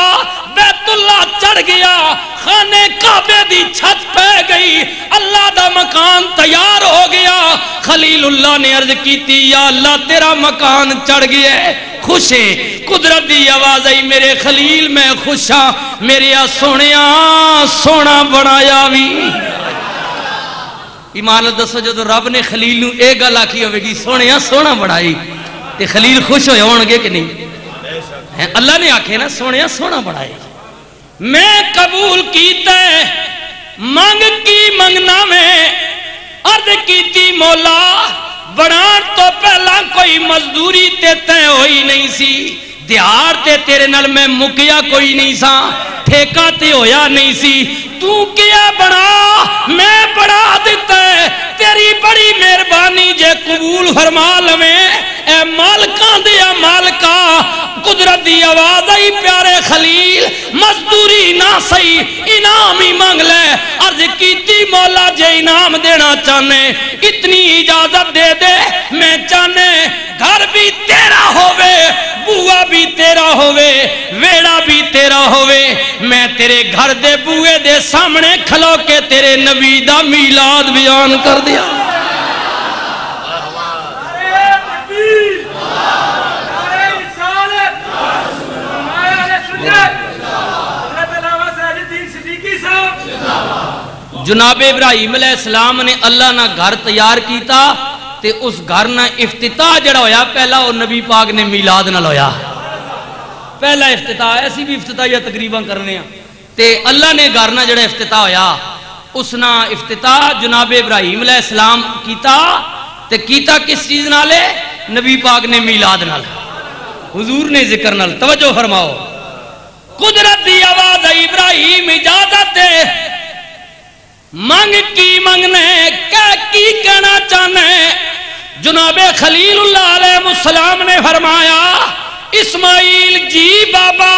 بیت اللہ چڑھ گیا، خانے کعبے دی چھت پہ گئی، اللہ دا مکان تیار ہو گیا. خلیل اللہ نے عرض کیتی یا اللہ تیرا مکان چڑھ گیا ہے، خوش ہے. قدرت دی آواز آئی میرے خلیل میں خوش ہاں، میرے سونیاں سونا بنایا بھی. ایمان دسو جدو رب نے خلیل نو اے گل آکھی ہوئے گی سونیاں سونا بنائی تے خلیل خوش ہوئے ہون گے کہ نہیں؟ اللہ نے آکھے نا سونیاں سونا بنائی. میں قبول کیتا ہے مانگ کی منگنا میں عرض کیتی مولا بنان تو پہلا کوئی مزدوری تے تے ہوئی نہیں سی، دیار تے تیرے نال میں مکیا کوئی نہیں سا، ٹھیکہ تے ہویا نہیں سی، تو کیا بنا میں بڑھا دیتا ہے. تیری بڑی مہربانی جے قبول فرما لویں اے مالکاں دیا مالکا. قدرت دی آواز آئی پیارے خلیل مزدوری نہ سہی انعام ہی مانگ لے. عرض کیتی مولا جے انعام دینا چاہنے اتنی اجازت دے دے، میں چاہنے گھر بھی تیرا ہوئے، بوہ بھی تیرا ہوئے، ویڑا بھی تیرا ہوئے. میں تیرے گھر دے بوئے دے سامنے کھلو کے تیرے نبی دا میلاد بیان کر دیا. جناب ابراہیم علیہ السلام نے اللہ نہ گھر تیار کیتا تے اس گھر نہ افتتاح جڑا ہویا پہلا وہ نبی پاک نے میلاد نہ لویا. پہلا افتتاح ایسی بھی افتتاحیہ تقریباً کرنے ہیں تے اللہ نے گھر نہ جڑا افتتاح ہویا اس نہ افتتاح جناب ابراہیم علیہ السلام کیتا تے کیتا کس چیز نالے؟ نبی پاک نے میلاد نال، حضور نے ذکر نال. توجہ فرماؤ قدرت دی آواز ابراہیم اجازت ہے مانگ کی منگنے کی کہنا چاہنے. جناب خلیل اللہ علیہ السلام نے فرمایا اسماعیل جی بابا،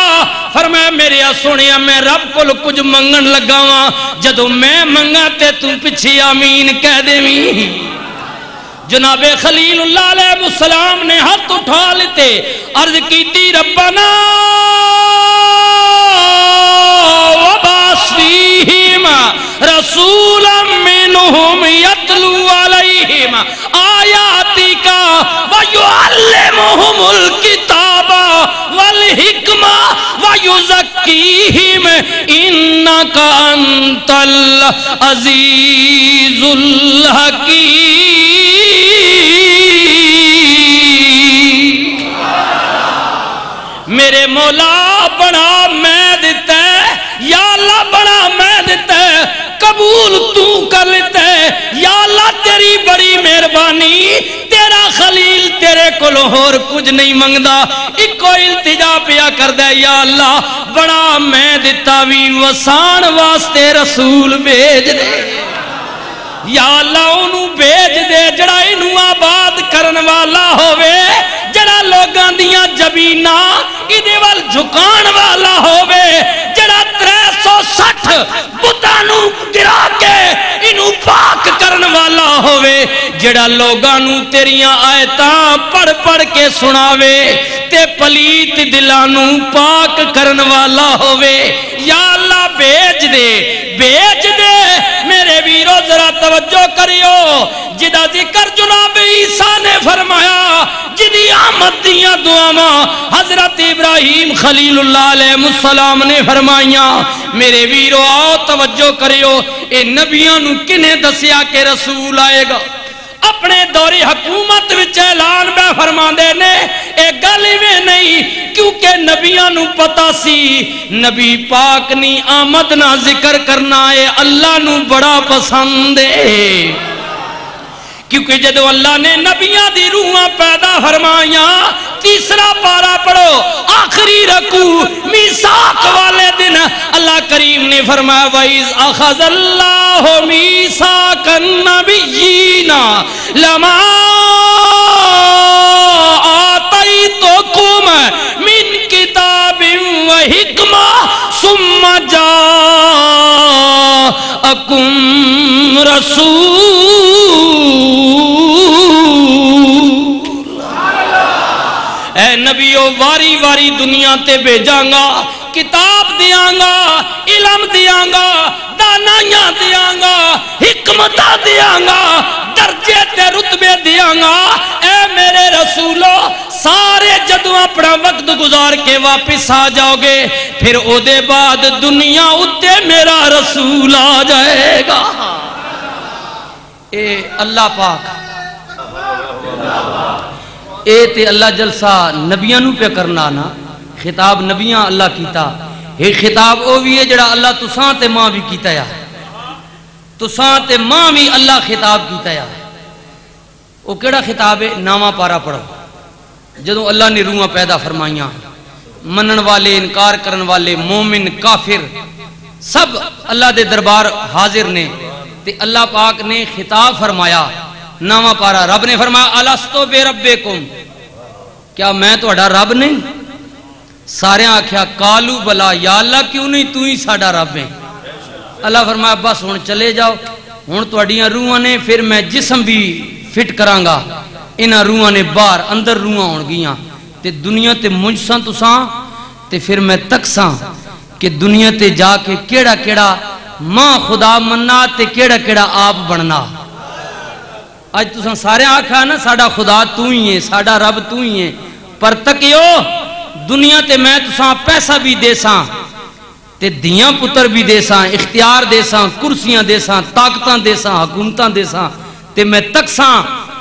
فرمایا میرے سنیا میں رب کو کچھ منگن لگا ہاں، جدو میں منگا تے تم پچھے آمین کہہ دے. جناب خلیل اللہ علیہ السلام نے ہاتھ اٹھا لیتے، عرض کیتی ربنا وبعث فیہم رسولا منہم یتلو علیہم آیاتک ویعلمہم الکتاب والحکمہ ویزکیہم انک انت العزیز الحکیم۔ میرے مولا بڑا میں دیتا ہے، یا اللہ بڑا میں دیتا ہے، قبول تو کر لیتا ہے، یا اللہ تیری بڑی مہربانی، تیرا خلیل تیرے کولو اور کچھ نہیں منگدا، ایکو التجا پیا کر دے یا اللہ بڑا میں دیتا بھی وسان واسطے رسول بھیج دے، یا اللہ انہوں بھیج دے جڑا انہوں آباد کرن والا ہوئے، جڑا لوگاں دیاں جبینہ ادھے وال جھکان والا ہوئے، جڑا 360 بتانوں گرا کے انہوں پاک کرن والا ہوئے، جڑا لوگانوں تیریاں آیتاں پڑھ پڑھ کے سناوے تے پلیت دلانوں پاک کرن والا ہوئے، یا اللہ بھیج دے میرے ویرو ذرا توجہ کریو، جدا ذکر جناب عیسیٰ نے فرمایا، جدی آمد دیاں دعاواں حضرت ابراہیم خلیل اللہ علیہ السلام نے فرمائیاں، میرے ویرو آؤ توجہ کریو، اے نبیوں نو کنے دسیا کہ رسول آئے گا، اپنے دوری حکومت وچ اعلان بے فرما دے نے، اے گلی میں نہیں، کیونکہ نبیوں نو پتا سی نبی پاک نی آمد نہ ذکر کرنا ہے اللہ نو بڑا پسند ہے، کیونکہ جدو اللہ نے نبیاں دی روحاں پیدا فرمائیاں، تیسرا پارا پڑھو آخری رکوع میثاق والے دن اللہ کریم نے فرمایا وَإِذْ أَخَذَ اللَّهُ مِيثَاقَ النَّبِيِّينَ لَمَا آتَيْتُكُم مِّن كِتَابٍ وَحِكْمَةٍ ثُمَّ جَاءَكُمْ رَسُولٌ۔ اے نبیو واری واری دنیا تے بھیجاں گا، کتاب دیاں گا، علم دیاں گا، دانائیاں دیاں گا، حکمتہ دیاں گا، درجے تے رتبے دیاں گا، اے میرے رسولو سارے جدو اپنا وقت گزار کے واپس آ جاؤ گے، پھر او دے بعد دنیا اتے میرا رسول آ جائے گا۔ اے اللہ پاک، اے تے اللہ جلسہ نبیاں نو پہ کرنا نا، خطاب نبیاں اللہ کیتا، یہ خطاب او بھی ہے جڑا اللہ تساں تے ماں بھی کیتا یا، تساں تے ماں بھی اللہ خطاب کیتا یا، او کیڑا خطاب ہے؟ نامہ پارا پڑھو، جدوں اللہ نے روحاں پیدا فرمائیاں، منن والے انکار کرن والے مومن کافر سب اللہ دے دربار حاضر نے، تے اللہ پاک نے خطاب فرمایا، نامہ پارا رب نے فرمایا الستو بے ربکم، کیا میں تہاڈا رب نہیں؟ سارے آکھیا کالو بلا، یا اللہ کیوں نہیں تو ہی ساڈا رب ہے۔ اللہ فرمایا بس ہن چلے جاؤ، ہن تہاڈیاں روحاں نے پھر میں جسم بھی فٹ کراں گا، انہاں روحاں نے باہر اندر روحاں ہون گیاں تے دنیا تے منجساں تساں تے پھر میں تکساں کہ دنیا تے جا کے کیڑا کیڑا ماں خدا مننا تے کیڑا کیڑا آپ بننا۔ آج تساں سارے آکھا نا ساڈا خدا تو ہی ہے، ساڈا رب تو ہی ہے، پر تکیو دنیا تے میں تساں پیسہ بھی دے ساں تے دیاں پتر بھی دے ساں، اختیار دے ساں، کرسیاں دے ساں، طاقتاں دے ساں، حکومتاں دے ساں، تے میں تکساں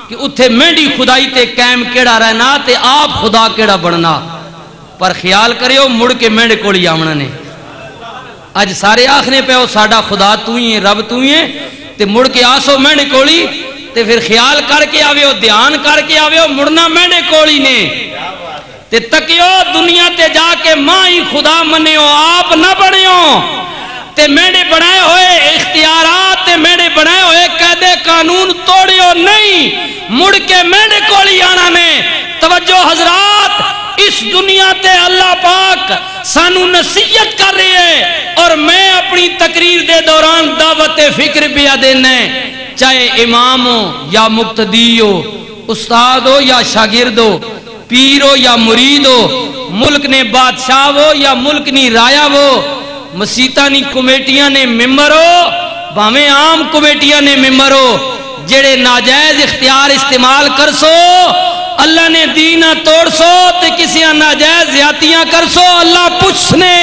کہ اتھے مینڈی خدائی تے قائم کیڑا رہنا تے آپ خدا کیڑا بننا، پر خیال کریو مڑ کے مینڈے کوڑی آمنا نے۔ آج سارے آخنے پہ ہو ساڈا خدا تو ہی ہے، رب تو ہی ہے، تے مڑ کے آسو مینڈے کوڑی تے پھر خیال کر کے آوے ہو، دھیان کر کے آوے ہو، مڑنا مینڈے کوڑی نے تے تکیو دنیا تے جا کے ماں ہی خدا منیو، آپ نہ بنیو تے میرے بنائے ہوئے اختیارات تے میرے بنائے ہوئے قاعدے قانون توڑیو نہیں، مڑ کے میرے کولی آنا نے۔ توجہ حضرات، اس دنیا تے اللہ پاک سانو نصیحت کر رہی ہے، اور میں اپنی تقریر دے دوران دعوت فکر پیا دینا ہے چاہے امام ہو یا مقتدی ہو، استاد ہو یا شاگرد ہو، پیر ہو یا مرید ہو، ملک نے بادشاہ ہو یا ملک نی رایا ہو، مسیتاں نی کمیٹیاں نے ممبر ہو بھاویں عام کمیٹیاں نے ممبر ہو، جڑے ناجائز اختیار استعمال کر سو اللہ نے دینہ توڑ سو تے کسی ناجائز زیادتیاں کر سو اللہ پوچھنے،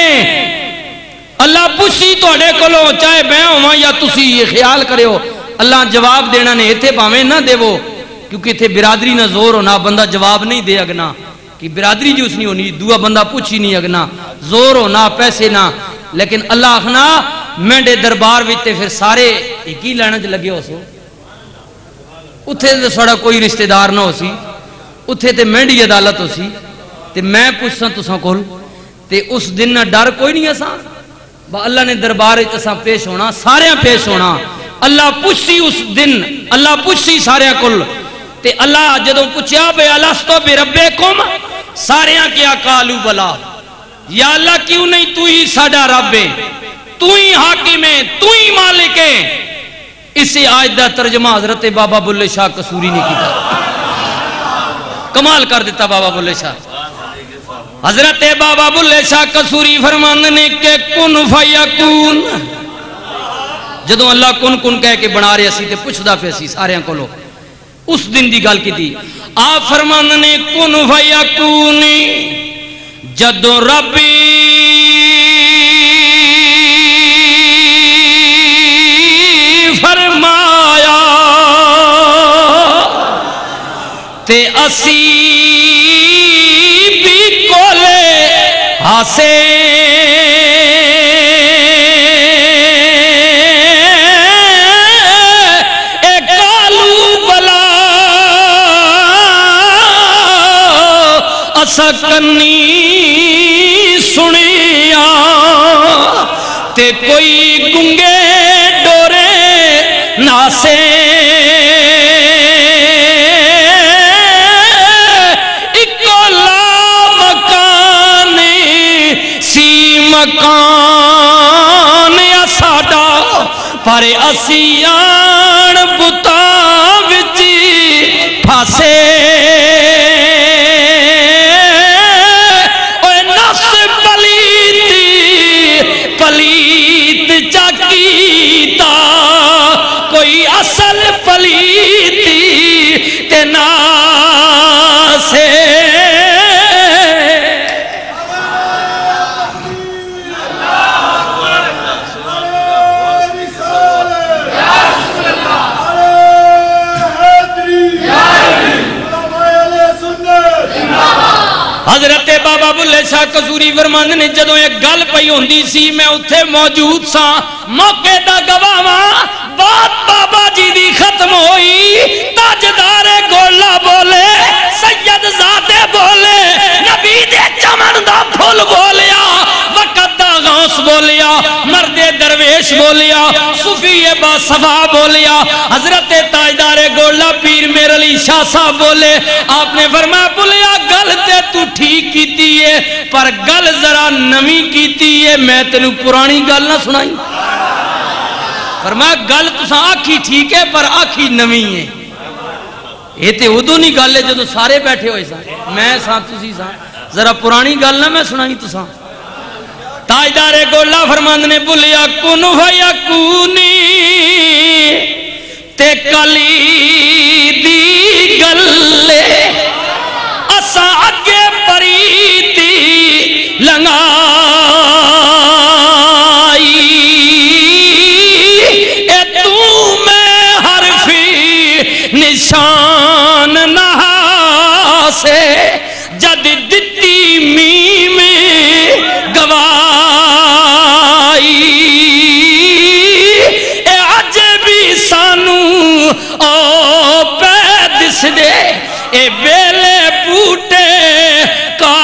اللہ پوچھی توڑے کلو چاہے میں ہوں یا تسی یہ خیال کرے ہو اللہ جواب دینا نے ایتھے باویں نہ دے وہ، کیونکہ ایتھے برادری نہ زور ہونا بندہ جواب نہیں دے اگنا کہ برادری جو اس نہیں ہونی دعا بندہ پوچھی نہیں اگنا زور ہونا پیسے نہ، لیکن اللہ آخنا مینڈے دربار ویتے پھر سارے ایک ہی لینج لگے ہو سو اتھے تے سڑا کوئی رشتہ دار نہ ہو سی، اتھے تے مینڈی عدالت ہو سی تے میں پوچھساں تساں کول تے اس دن نہ ڈر کوئی نہیں اساں اللہ نے دربار تساں پیش ہونا ساریاں پیش ہونا، اللہ پوچھی اس دن اللہ پوچھی ساریاں کل تے اللہ جدوں پوچھیا بے الستو بربکم ساریاں کیا قالو بلا، یا اللہ کیوں نہیں تو ہی ساڈا رب ہے، تو ہی حاکم ہے، تو ہی مالک ہے۔ اسی آیت دا ترجمہ حضرت بابا بلے شاہ قصوری نے کیتا، کمال کر دیتا بابا بلے شاہ۔ حضرت بابا بلے شاہ قصوری فرماندے نے کہ کن فیکون، جدوں اللہ کن کن کہہ کے بنا رہے سی تے پوچھدا پیا سی ساریاں کولوں، اس دن دی گل کیتی آپ فرماندے نے کن فیکون، جدوں ربی فرمایا تے اسی بھی کولے ہاسے اے کالو بلا اسا کنی سنیا تے کوئی گنگے ڈورے ناسے مکان ساڈا پر اسی آن بتاں وچ پھاسے اوے نفس پلیت چا کیتا کوئی اصل پلیتی تے ناسے حضرت بابا بلے شاہ قصوری فرماندے نے جدوں ایک گل پئی ہوندی سی میں اتھے موجود سا موقع دا گواہ بات بابا جی دی ختم ہوئی تاجدار گولا بولے سید زادے بولے نبی دے چمن دا پھول بولیا وقت دا غوث بولیا مرد درویش بولیا صوفی با صفا بولیا حضرت تاجدار گولا پیر میر علی شاہ صاحب بولے آپ نے فرمایا بولیا گل تے تو ٹھیک کیتی ہے پر گل ذرا نمی کیتی ہے میں تینوں پرانی گل نہ سنائی فرمایا گل تساں آکھی ٹھیک ہے پر آکھی نمی ہے یہ تے ادو نہیں گل ہے جدو سارے بیٹھے ہوئے سا میں سا تسی سا ذرا پرانی گل نہ میں سنائی تساں تاجدار گولا فرماند نے بلیا کن فیکونی تے کلی دی گلے اسا اگے پریتی لنگائی اے تو میں حرفی نشان نہا سے جد دتی میم گوائی اے عجبی سانو او پہ دس دے اے بیلے بوٹے کائی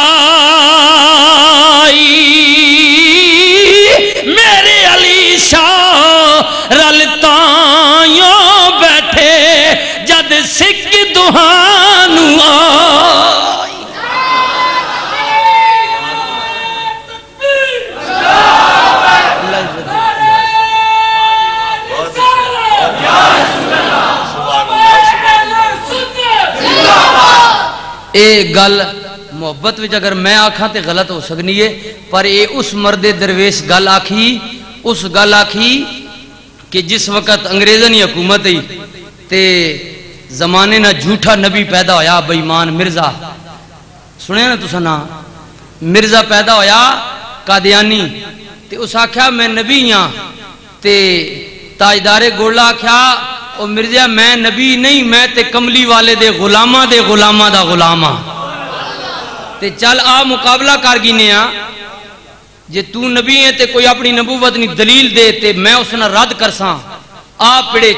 میرے علی شاہ رلتائیوں بیٹھے جد سکھ دہانو آئی اے گل محبت وچ اگر میں آکھاں تے غلط ہو سکنی ہے، پر اے اس مرد درویش گل آکھی، اس گل آکھی کہ جس وقت انگریزاں دی حکومت ہی تے زمانے نہ جھوٹا نبی پیدا ہویا بے ایمان مرزا، سنیا نا تساں نا، مرزا پیدا ہویا قادیانی، تے اس آکھیا میں نبی ہاں، تے تاجدار گولڑا آکھیا او مرزا میں نبی نہیں، میں تے کملی والے دے غلاماں دا غلام ہاں، تے چل آ مقابلہ کر گینے ہاں، جے تو نبی ہے تے کوئی اپنی نبوت نہیں دلیل دے تے میں اس نے رد کرساں۔ آپ پڑے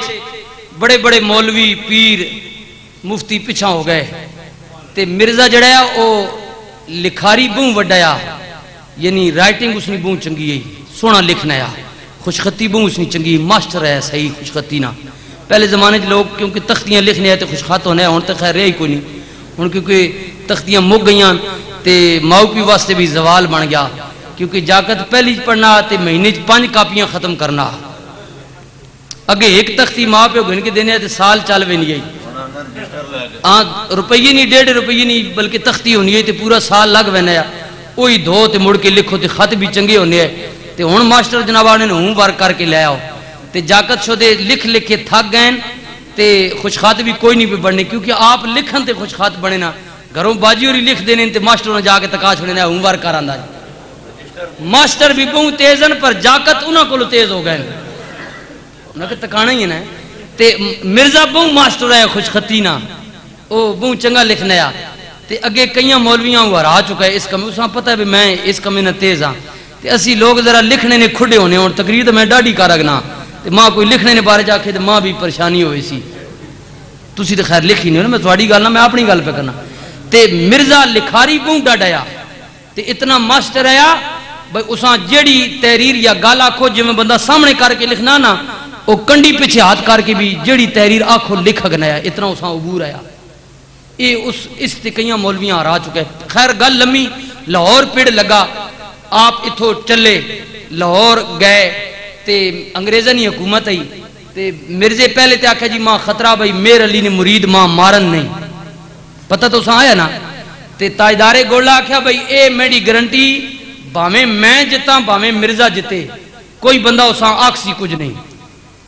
بڑے بڑے مولوی پیر مفتی پیچھا ہو گئے، تے مرزا جڑا ہے او لکھاری بہوں وڈایا، یعنی رائٹنگ اس نے بہوں چنگی ہے، سونا لکھنا ہے، خوشخطی بہوں اس نے چنگی، ماسٹر ہے صحیح خوشخطی نہ۔ پہلے زمانے لوگ کیونکہ تختیاں لکھنے ہیں تے خوش خط ہونے ہیں، ہن تے خیر رہی کوئی نہیں، ہن کیونکہ تختیاں مک گئیاں تے ماؤ پیو واسطے بھی زوال بن گیا، کیونکہ جاکت پہلی پڑھنا تے مہینے 5 کاپیاں ختم کرنا، اگے ایک تختی ماں پیو گن کے دینے تے سال چل بھی نہیں گئی، روپیے نہیں 1.5 روپیے نہیں بلکہ تختی ہونی ہے تے پورا سال لگ وینا ہے، وہی دھو تے مڑ کے لکھو تے خط بھی چنگے ہونے ہیں، تے ہن ماسٹر جناب نے ہوم ورک کر کے لے آؤ، تے جاکت شدے لکھ لکھ کے تھک گئے تے خوش خط بھی کوئی نہیں پہ بڑھنے، کیونکہ آپ لکھن تے خوش خط بنے نا، گھروں باجی ہوری لکھ دینے تے ماسٹر نے جا کے تکا چھوڑنے ہوم ورک کر آندا، ماسٹر بھی بہت تیزن پر جاکت انہاں کو تیز ہو گئے، انہاں کے تکانا ہی ہے نا، تے مرزا بہت ماسٹر ہے خوش خطی نا، او بہت چنگا لکھنا ہے، تے اگے کئیاں مولویاں وہ ہرا چکا ہے اس کم، اساں پتہ ہے بھی میں اس کم نہ تیز ہاں، تے اسی لوگ ذرا لکھنے نے کھڑے ہونے اور تقریر تو میں ڈاڈی کر رکھنا، تے ماں کوئی لکھنے نے بارے جا کے تے ماں بھی پریشانی ہوئی سی، تسی تے خیر لکھی نہیں ہو نا، میں تھوڑی گل نہ میں اپنی گل پہ کرنا، تے مرزا لکھاری بہت ڈاڈایا، تے اتنا ماسٹر آیا بھئی اساں جیڑی تحریر یا گل آکھو جو میں بندہ سامنے کر کے لکھنا نا، وہ کنڈی پیچھے ہاتھ کر کے بھی جیڑی تحریر آکھو لکھ گنایا، اتنا اساں عبور آیا، یہ اس تے کئیاں مولویاں ہرا چکے، خیر گل لمی، لاہور پیڑ لگا، آپ اتھو چلے لاہور گئے تے انگریزاں دی حکومت آئی، تے مرزے پہلے تے آکھا جی ماں خطرہ بھئی میر علی نے مرید ماں مارن نہیں، پتہ تو ساں آیا نا، تے تاجدار گولڑا آکھا بھئی اے میری گارنٹی باویں میں جتا باویں مرزا جتے، کوئی بندہ اساں آکسی کچھ نہیں،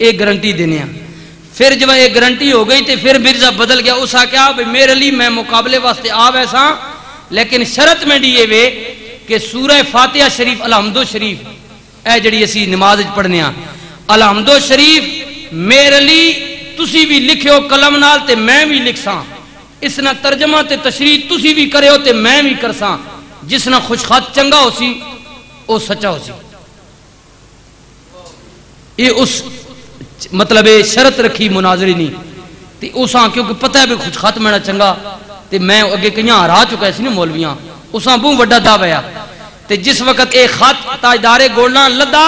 ایک گارنٹی دینے ہیں۔ پھر جب ایک گارنٹی ہو گئی تے پھر مرزا بدل گیا، اسا کیا بھئی میر علی میں مقابلے واسطے آ ویسا، لیکن شرط میں دیئے وے کہ سورہ فاتحہ شریف الحمدو شریف اے جڑی اسی نماز پڑھنے ہیں، الحمدو شریف میر علی تسی بھی لکھیو قلم نال تے میں بھی لکھساں، اس نہ ترجمہ تے تشریح تسی بھی کرے ہو تے میں بھی کرساں، جس نہ خوش خط چنگا ہو سی او سچا ہو سی، یہ اس مطلب شرط رکھی مناظری نہیں، تے اساں کیونکہ پتہ ہے بھی خوش خط میرا چنگا، تے میں اگے کئیاں ہرا چکا سی نا مولویاں، اساں بہت وڈا دعویٰ ہے، تے جس وقت ایک خط تاجدار گولڑا لدا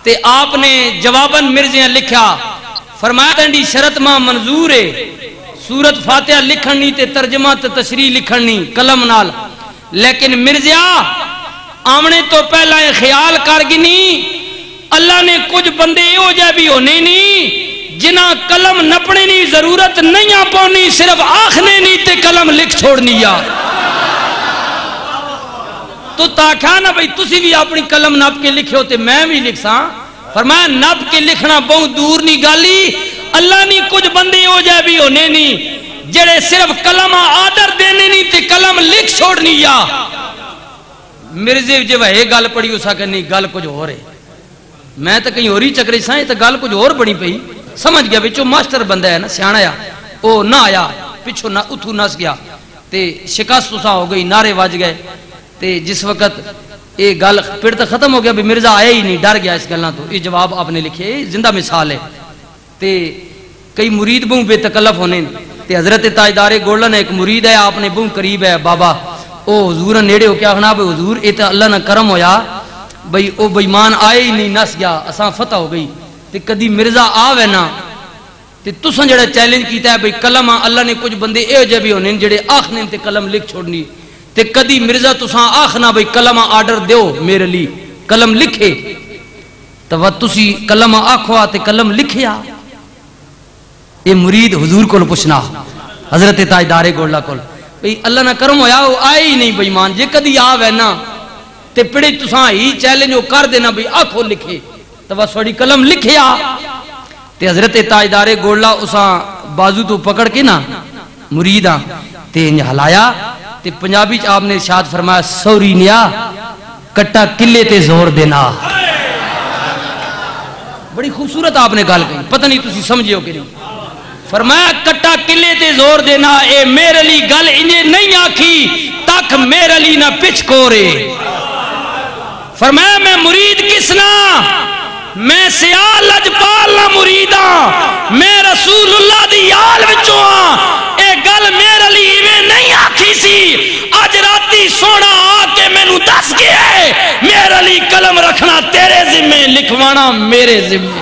تے آپ نے جواباً مرزیاں لکھا، فرمایا تینڈی شرط ماں منظور ہے، سورت فاتحہ لکھنی تے ترجمہ تے تشریح لکھنی قلم نال، لیکن مرزیا آمنے تو پہلا یہ خیال کر گنی اللہ نے کچھ بندے ہو جائے بھی ہونے نہیں جنہ قلم نپنے نہیں ضرورت نہیں پونی، صرف آخنے نہیں تے قلم لکھ چھوڑنی یا تو تاکھا نا بھئی تسی بھی اپنی قلم نپ کے لکھے ہوتے میں بھی لکھ ساں، فرمایا نپ کے لکھنا بہت دور نہیں گالی، اللہ نے کچھ بندے ہو جائے بھی ہونے نہیں جڑے صرف قلم آدر دینے نہیں تے قلم لکھ چھوڑنی یا مرزے جب ہے گل پڑی اسا کہ نہیں گل کچھ ہو رہے، میں تو کہیں ہو رہی چکری سائیں تو گل کچھ اور بڑی پئی، سمجھ گیا بچو ماسٹر بندہ ہے نا سیانا یا او نہ آیا پچھو نہ اتھو نس گیا تے شکست اسا ہو گئی، نعرے واج گئے، تے جس وقت یہ گل پھر تو ختم ہو گیا بھی مرزا آیا ہی نہیں، ڈر گیا اس گلنا تو، یہ جواب آپ نے لکھے زندہ مثال ہے، تے کئی مرید بہوں بے تکلف ہونے، تے حضرت تاجدار گولڑا نے ایک مرید ہے آپ نے بہوں قریب ہے بابا، او حضور نیڑے ہو کیا کہنا بھئی حضور یہ تو اللہ نہ کرم ہویا بھئی او بیمان آئے ہی نہیں نس گیا اساں فتح ہو گئی، تے کدی مرزا آوے نا تے تساں جڑا چیلنج کیتا ہے بھئی قلم اللہ نے کچھ بندے اے جے بھی ہونے جڑے آخنے تے قلم لکھ چھوڑنی، تے کدی مرزا تساں آخنا بھئی قلم آرڈر دیو میرے لی قلم لکھے، تو تسی قلم آکھوا تے قلم لکھیا، یہ مرید حضور کو پوچھنا حضرت تاجدار گولڑا کو بھئی اللہ نہ کرم ہویا وہ آئے ہی نہیں بھئی مان جے کدی آوے نا تے پڑے تساں ہی چیلنج ہو کر دینا بھئی آنکھو لکھے تو بس سوڑی قلم لکھیا تے حضرت تاجدار گولڑا اساں بازو تو پکڑ کے نا مریداں تے انج ہلایا تے پنجابی چ آپ نے ارشاد فرمایا سوری نیا کٹا کلے تے زور دینا. بڑی خوبصورت آپ نے گل کہی پتہ نہیں تسی سمجھے ہو کہ نہیں. فرمایا کٹا کلے تے زور دینا اے میرے لی گل انجے نہیں آکھی تک میرے لی نہ پچھ کورے. فرمایا میں مرید کسنا میں سیال لجپال نہ مریداں میں رسول اللہ دی یال وچوں اے گل میرے لی میں نہیں آکھی سی اج راتی سونا آ کے مینوں دس گیا ہے میرے لی قلم رکھنا تیرے ذمے لکھوانا میرے ذمے.